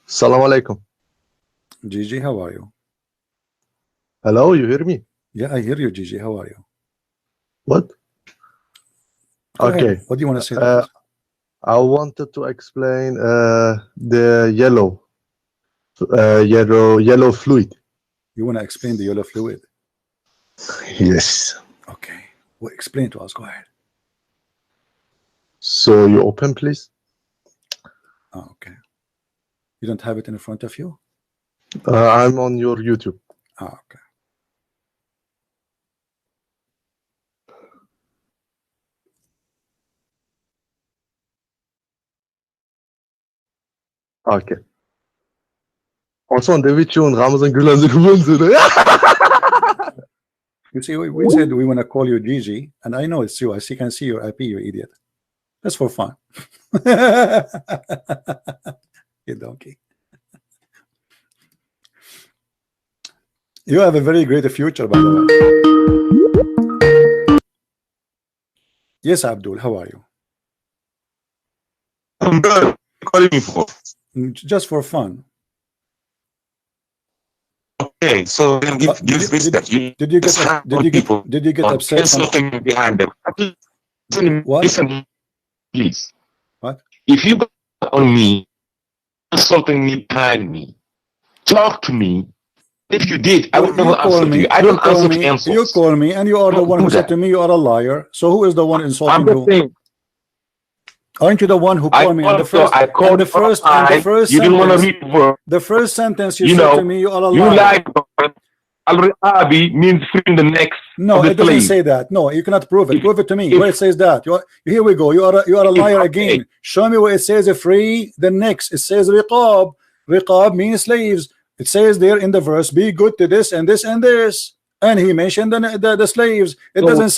Assalamu alaikum. Gigi, how are you? Hello, you hear me? Yeah, I hear you, Gigi. How are you? What? Go Okay. ahead. What do you want to say to us? I wanted to explain the yellow fluid. You want to explain the yellow fluid? Yes. Okay. Well, explain to us. Go ahead. So you open, please. Oh, okay. You don't have it in front of you? I'm on your YouTube. Ah, okay. Okay. Also, David Chun, Ramazan Gulan. You see, we said we want to call you Gigi, and I know it's you. I can see your IP, you idiot. That's for fun. You donkey. You have a very great future, by the way. Yes, Abdul, how are you? I'm good. What are you calling me for? Just for fun. Okay, so then give respect. Did you get upset? Something behind them. What? Listen, please. What? If you got on me, something behind me, talk to me. If you did, I would never answer to you. I don't answer to insults. You call me, and you are the one who said to me you are a liar. So who is the one insulting you? Saying, aren't you the one who called me? And the first you didn't want to read the word. The first sentence you said to me, you are a liar. You lied. Al-Ri'abi means freeing the necks. No, it doesn't say that. No, you cannot prove it. Prove it to me. Where it says that. Here we go. You are a liar again. Show me where it says free the necks. It says riqab. Riqab means slaves. It says there in the verse, be good to this and this and this. And he mentioned the slaves. It doesn't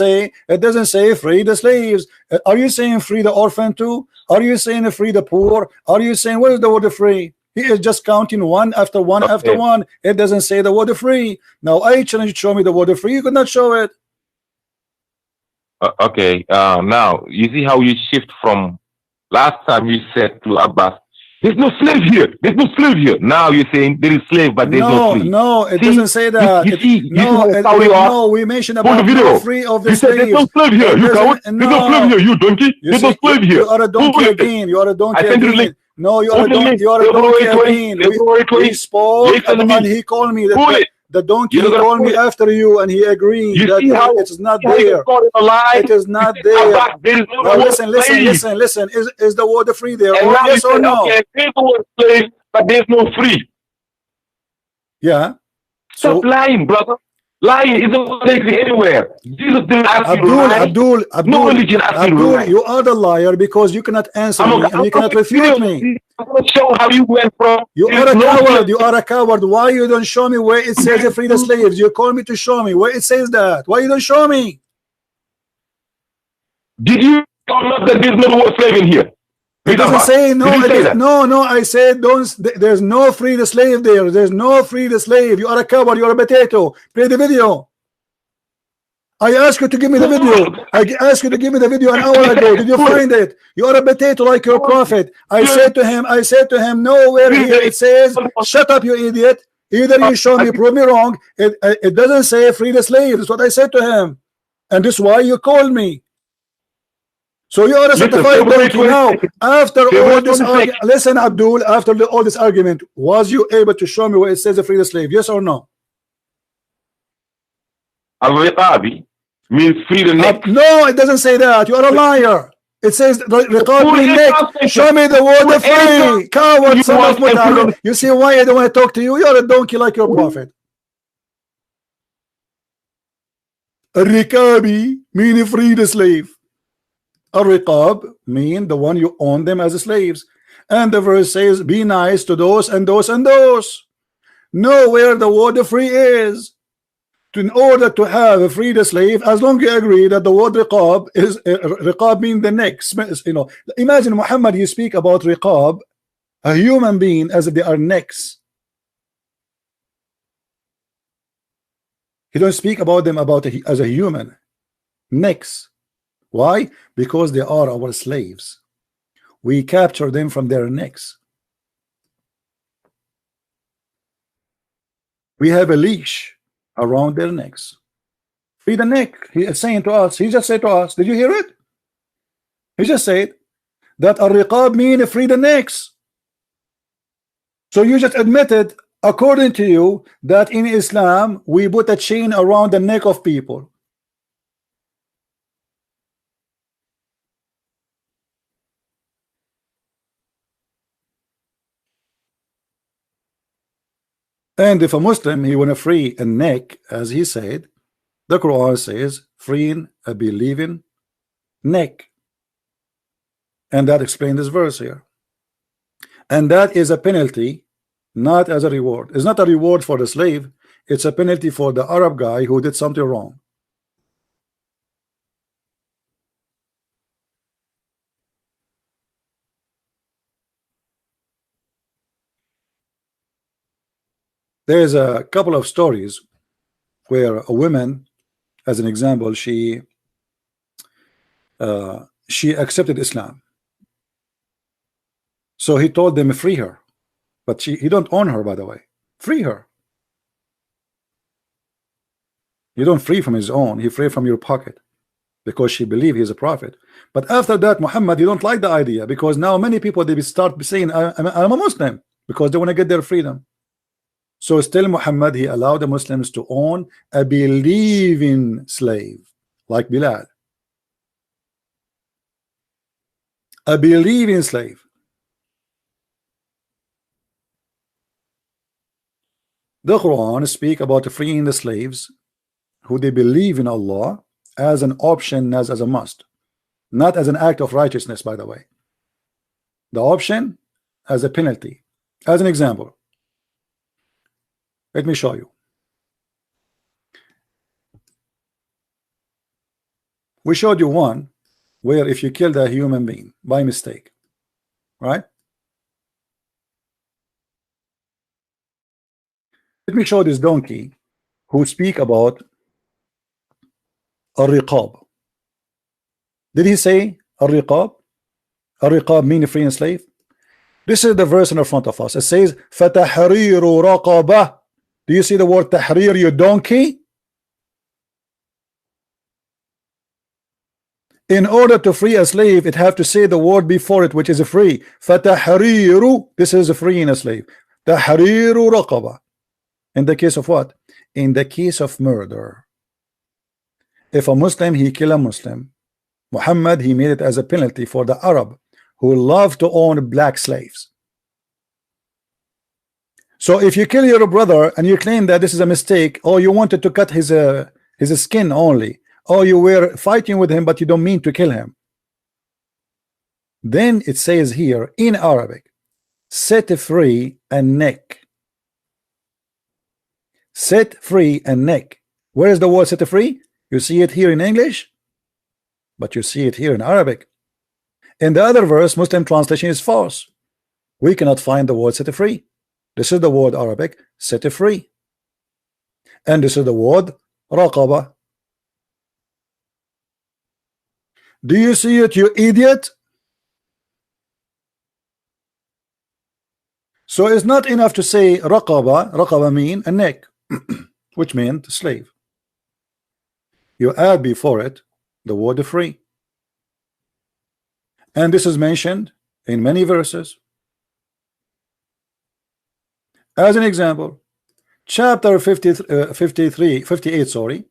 say free the slaves. Are you saying free the orphan too? Are you saying free the poor? Are you saying what is the word free? He is just counting one after one after one. It doesn't say the word free. Now I challenge you to show me the word free. You could not show it. Okay. Now you see how you shift from last time you said to Abbas, there's no slave here. There's no slave here. Now you're saying there is slave, but there's no free. No, it doesn't say that. No, we mentioned about no free of the slaves. There's no slave here. You coward. There's no slave here. You donkey. There's no slave here. You are a donkey again. You are a donkey again. No, you are a donkey. You are a donkey again. We spoke, and he called me the donkey. He called me after you, and he agreed that it is not there. It is not there. Now listen. Is the word free there? Yes or no? There's the word slave, but there's no free. Yeah. Stop lying, brother. Lying isn't anywhere. Jesus didn't ask you to lie. Abdul, no religion asked you to lie. You are the liar because you cannot answer me and you cannot refute me. I'm going to show how you went from. You are a coward. You are a coward. Why you don't show me where it says free the slaves? You call me to show me where it says that. Why you don't show me? Did you not that there's no word slave in here? It doesn't say no. No. I said don't. There's no free the slave there. There's no free the slave. You are a coward. You are a potato. Play the video. I asked you to give me the video. I asked you to give me the video an hour ago. Did you find it? You are a potato like your prophet. I said to him, nowhere here it says, shut up, you idiot. Either you show me, prove me wrong. It doesn't say free the slave. That's what I said to him. And this is why you called me. So you are a certified donkey now. After all this argument, listen, Abdul, after all this argument, was you able to show me where it says free the slave? Yes or no? Al-Riqabi means free the neck. No, it doesn't say that. You are a liar. It says Riqab means neck. Show me the word free. Coward, son of Mutalib. You see why I don't want to talk to you? You are a donkey like your prophet. Riqabi mean free the slave. A riqab mean the one you own them as slaves, and the verse says be nice to those and those and those. Know where the word free is. In order to have a free the slave, as long as you agree that the word riqab is riqab mean the neck. You know, imagine Muhammad, you speak about riqab, a human being, as if they are necks. You don't speak about them as a human necks. Why? Because they are our slaves. We capture them from their necks. We have a leash around their necks. Free the neck. He is saying to us, he just said to us, did you hear it? He just said that al-riqab mean free the necks. So you just admitted, according to you, that in Islam we put a chain around the neck of people. And if a Muslim, he want to free a neck, as he said, the Quran says, freeing a believing neck. And that explains this verse here. And that is a penalty, not as a reward. It's not a reward for the slave. It's a penalty for the Arab guy who did something wrong. There's a couple of stories where a woman, as an example, she accepted Islam. So he told them free her, but he don't own her, by the way. Free her. You don't free from his own, he free from your pocket, because she believed he's a prophet. But after that, Muhammad, you don't like the idea, because now many people, they start saying I'm a Muslim, because they want to get their freedom. So still Muhammad, he allowed the Muslims to own a believing slave like Bilal. A believing slave. The Quran speak about freeing the slaves who they believe in Allah as an option, as a must, not as an act of righteousness, by the way. The option as a penalty. As an example, let me show you. We showed you one where if you killed a human being by mistake, right? Let me show this donkey who speak about al-riqab. Did he say al-riqab? Al-riqab mean free and slave? This is the verse in front of us. It says فَتَحْرِيرُ رَقَبَةٍ. Do you see the word tahrir, you donkey? In order to free a slave, it have to say the word before it, which is a free. فَتَحْرِيرُ. This is a freeing a slave. تَحْرِيرُ رَقَبَةٍ. In the case of what? In the case of murder. If a Muslim, he kill a Muslim, Muhammad, he made it as a penalty for the Arab who love to own black slaves. So if you kill your brother and you claim that this is a mistake, or you wanted to cut his skin only, or you were fighting with him but you don't mean to kill him, then it says here in Arabic, set free a neck. Set free a neck. Where is the word set free? You see it here in English, but you see it here in Arabic. In the other verse, Muslim translation is false. We cannot find the word set free. This is the word Arabic, set free. And this is the word raqaba. Do you see it, you idiot? So it's not enough to say raqaba. Raqaba mean a neck, which meant slave. You add before it the word free. And this is mentioned in many verses. As an example, chapter 58, sorry,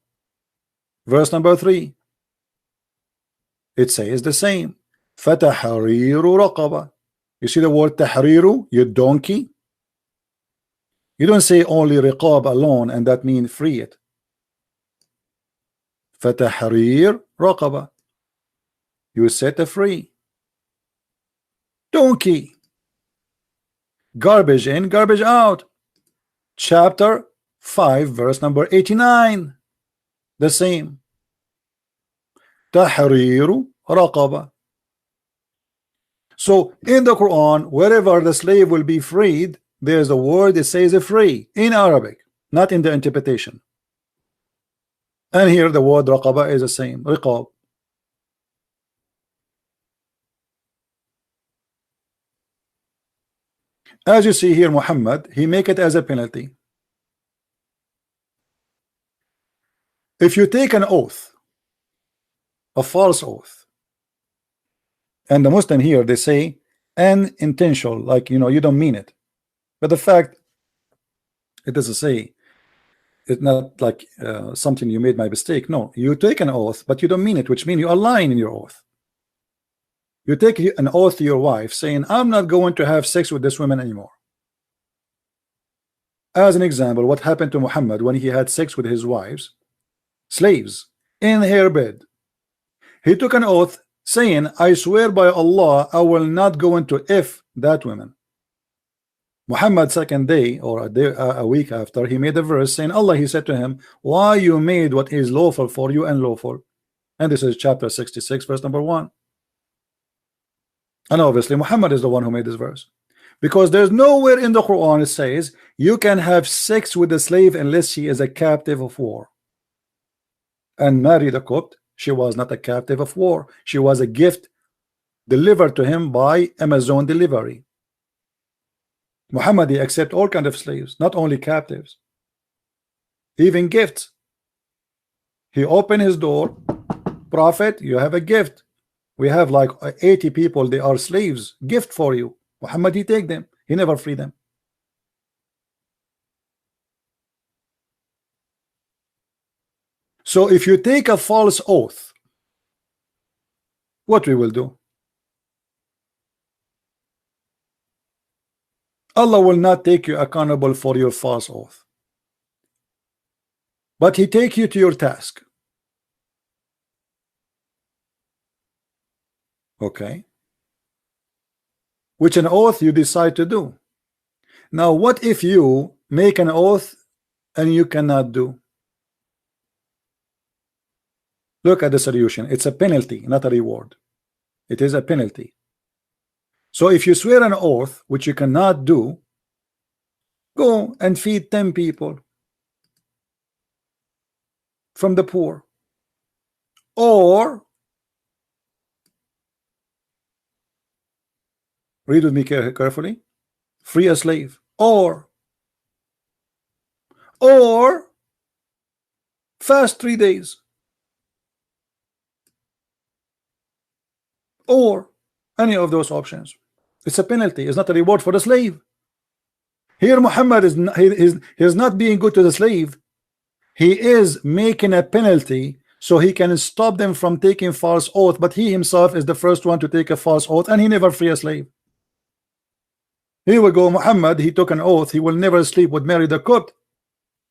verse number 3. It says the same. فَتَحْرِيرُ رَقَبَةٍ. You see the word tahriru, you donkey? You don't say only riqab alone and that means free it. فَتَحْرِيرُ رَقَبَةٍ. You set a free. Donkey. Garbage in, garbage out. Chapter 5, verse number 89. The same. Tahriru raqaba. So in the Quran, wherever the slave will be freed, there's a word that says free in Arabic, not in the interpretation. And here the word raqaba is the same, riqab. As you see here, Muhammad, he make it as a penalty. If you take an oath, a false oath, and the Muslim here they say unintentional, like you don't mean it, but the fact it doesn't say it's not like something you made by mistake. No, you take an oath, but you don't mean it, which means you are lying in your oath. You take an oath to your wife saying, I'm not going to have sex with this woman anymore. As an example, what happened to Muhammad when he had sex with his wives, slaves, in her bed? He took an oath saying, I swear by Allah, I will not go into that woman. Muhammad second day or a week after, he made a verse saying, Allah, he said to him, why you made what is lawful for you unlawful? And this is chapter 66 verse number 1. And obviously Muhammad is the one who made this verse, because there's nowhere in the Quran it says you can have sex with a slave unless she is a captive of war. And Mary the Copt, she was not a captive of war, she was a gift delivered to him by Amazon delivery. Muhammad, he accept all kind of slaves, not only captives, even gifts. He opened his door, Prophet, you have a gift. We have like 80 people, they are slaves, gift for you. Muhammad, he take them, he never free them. So if you take a false oath, what we will do? Allah will not take you accountable for your false oath, but he take you to your task. Okay, which an oath you decide to do. Now what if you make an oath and you cannot do? Look at the solution. It's a penalty, not a reward. It is a penalty. So if you swear an oath which you cannot do, go and feed 10 people from the poor, or read with me carefully, free a slave, or fast 3 days, or any of those options. It's a penalty, it's not a reward for the slave. Here Muhammad is not, he's not being good to the slave, he is making a penalty so he can stop them from taking false oath, but he himself is the first one to take a false oath, and he never free a slave. Here we go, Muhammad, he took an oath he will never sleep with Mary the Copt,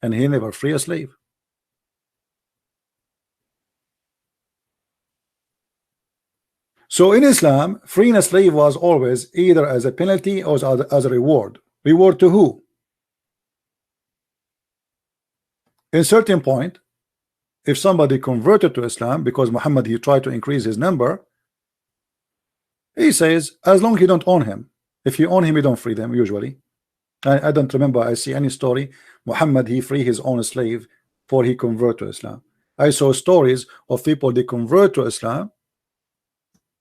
and he never free a slave. So in Islam, freeing a slave was always either as a penalty or as a reward. Reward to who? In certain point, if somebody converted to Islam because Muhammad he tried to increase his number, he says as long as you don't own him. If you own him, you don't free them usually. I don't remember I see any story Muhammad he free his own slave for he convert to Islam. I saw stories of people they convert to Islam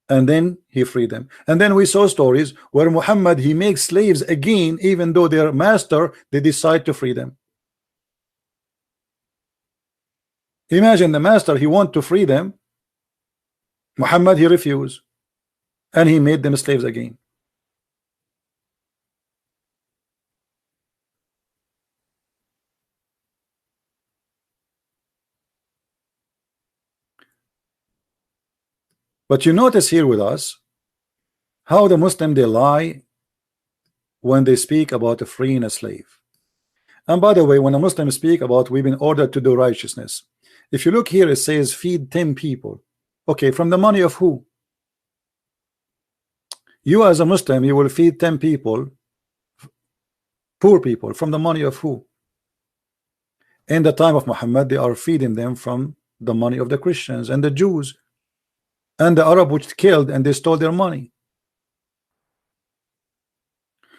and then he freed them, and then we saw stories where Muhammad he makes slaves again even though their master they decide to free them. Imagine the master he want to free them, Muhammad he refused, and he made them slaves again. But you notice here with us how the Muslim they lie when they speak about freeing a slave. And by the way, when a Muslim speak about we've been ordered to do righteousness, if you look here it says feed 10 people. Okay, from the money of who? You as a Muslim you will feed 10 people, poor people, from the money of who? In the time of Muhammad they are feeding them from the money of the Christians and the Jews and the Arab which killed and they stole their money.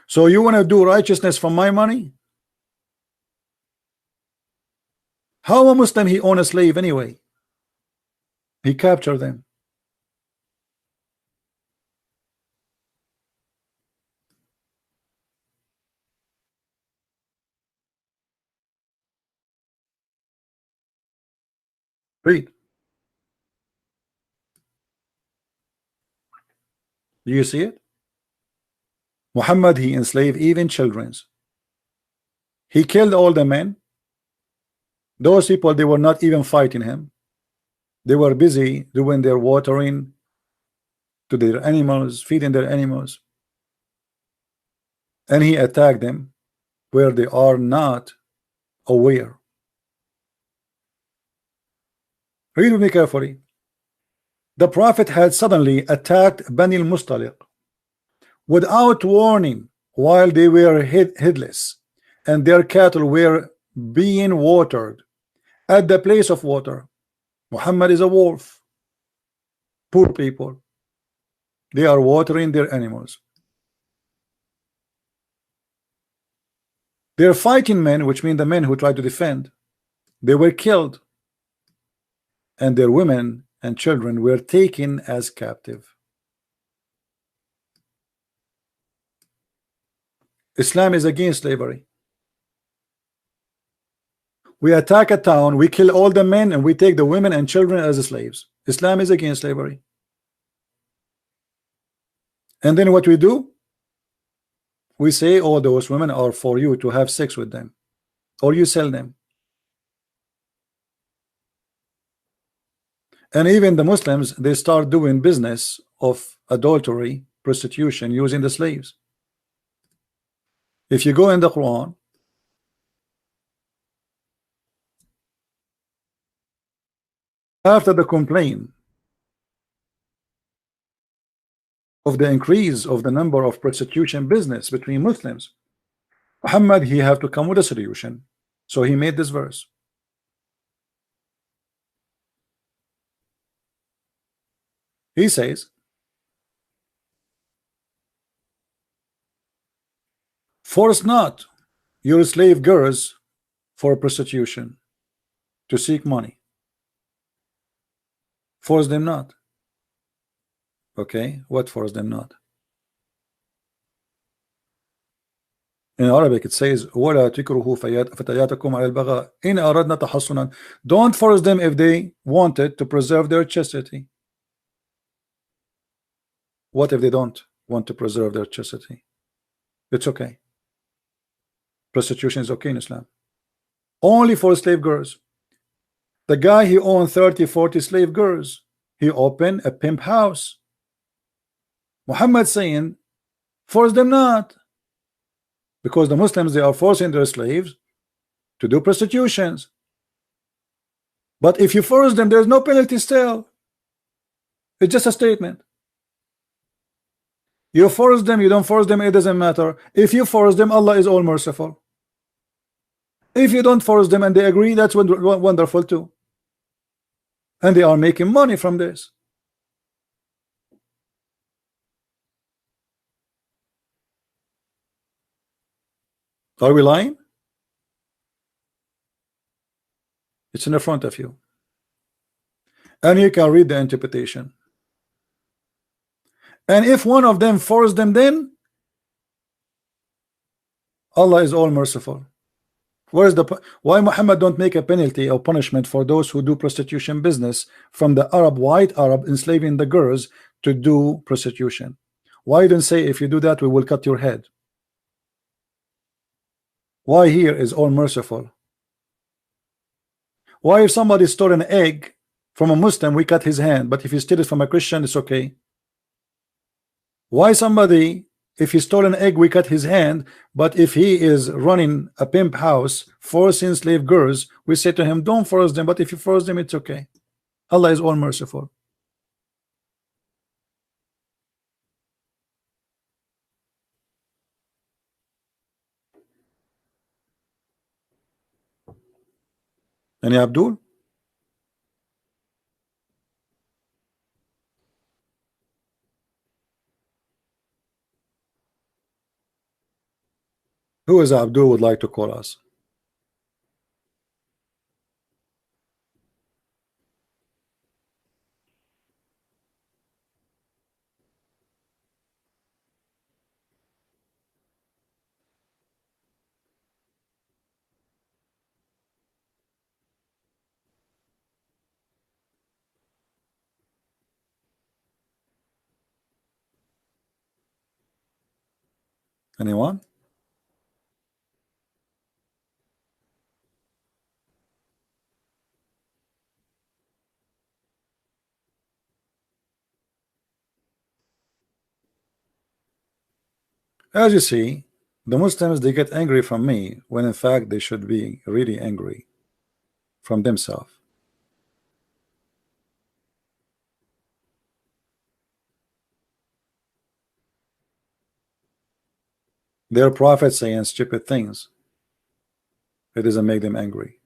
So you want to do righteousness from my money? How a Muslim he own a slave anyway? He captured them. Read. Do you see it? Muhammad, he enslaved even children. He killed all the men. Those people, they were not even fighting him. They were busy doing their watering to their animals, feeding their animals. And he attacked them where they are not aware. Read with me carefully. The Prophet had suddenly attacked Bani al-Mustaliq without warning while they were headless and their cattle were being watered at the place of water. Muhammad is a wolf. Poor people. They are watering their animals. They're fighting men, which mean the men who try to defend. They were killed. And their women and children were taken as captive. Islam is against slavery. We attack a town, we kill all the men, and we take the women and children as slaves. Islam is against slavery. And then what we do? We say, oh, those women are for you to have sex with them, or you sell them. And even the Muslims, they start doing business of adultery, prostitution, using the slaves. If you go in the Quran, after the complaint of the increase of the number of prostitution business between Muslims, Muhammad, he have to come with a solution. So he made this verse. He says, force not your slave girls for prostitution to seek money. Force them not. Okay, what force them not? In Arabic it says وَلَا تكرهوا فتياتكم على البغاء إن أردنا تحصنا. Don't force them if they wanted to preserve their chastity. What if they don't want to preserve their chastity? It's okay. Prostitution is okay in Islam. Only for slave girls. The guy, he owned 30-40 slave girls. He opened a pimp house. Muhammad saying, force them not. Because the Muslims, they are forcing their slaves to do prostitutions. But if you force them, there's no penalty still. It's just a statement. You force them, you don't force them, it doesn't matter. If you force them, Allah is all merciful. If you don't force them and they agree, that's wonderful too. And they are making money from this. Are we lying? It's in the front of you. And you can read the interpretation. And if one of them forced them, then Allah is all merciful. Where's why Muhammad don't make a penalty or punishment for those who do prostitution business from the white Arab enslaving the girls to do prostitution? Why don't say if you do that we will cut your head? Why here is all merciful? Why if somebody stole an egg from a Muslim we cut his hand, but if he steal it from a Christian it's okay? Why somebody, if he stole an egg we cut his hand, but if he is running a pimp house forcing slave girls we say to him don't force them, but if you force them it's okay? Allah is all merciful. Any Abdul? Who is Abdul would like to call us? Anyone? As you see, the Muslims, they get angry from me when in fact they should be really angry from themselves. Their prophets saying stupid things. It doesn't make them angry.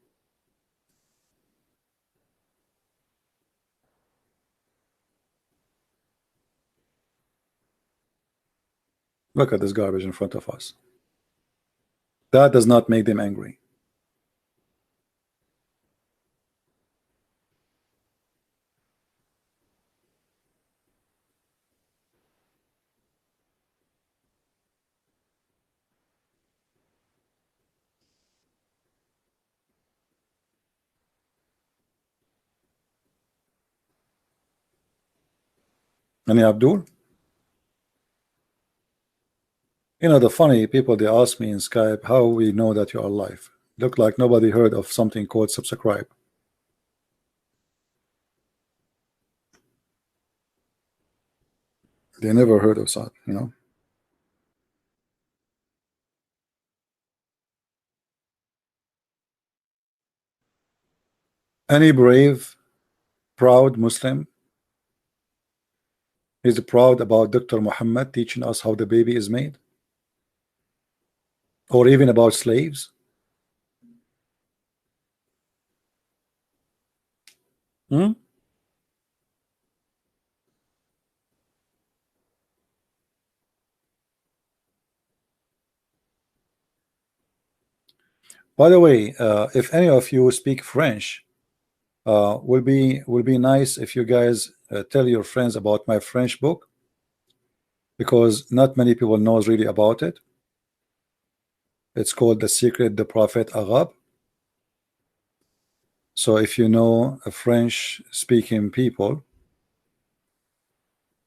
Look at this garbage in front of us. That does not make them angry. Any Abdul? You know, the funny people, they ask me in Skype how we know that you are alive. Look like nobody heard of something called subscribe. They never heard of that, you know. Any brave, proud Muslim is proud about Dr. Muhammad teaching us how the baby is made? Or even about slaves? Hmm? By the way, if any of you speak French, will be nice if you guys tell your friends about my French book, because not many people knows really about it. It's called The Secret the Prophet Arab. So if you know a French speaking people,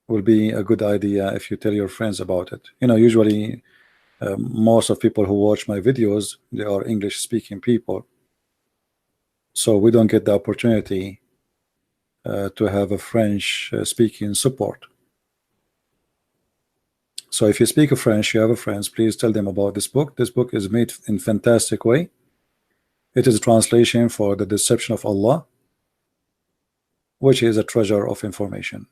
will be a good idea if you tell your friends about it. You know, usually most of people who watch my videos, they are English speaking people, so we don't get the opportunity to have a French speaking support. So if you speak French, you have a friends, please tell them about this book. This book is made in fantastic way. It is a translation for the deception of Allah, which is a treasure of information.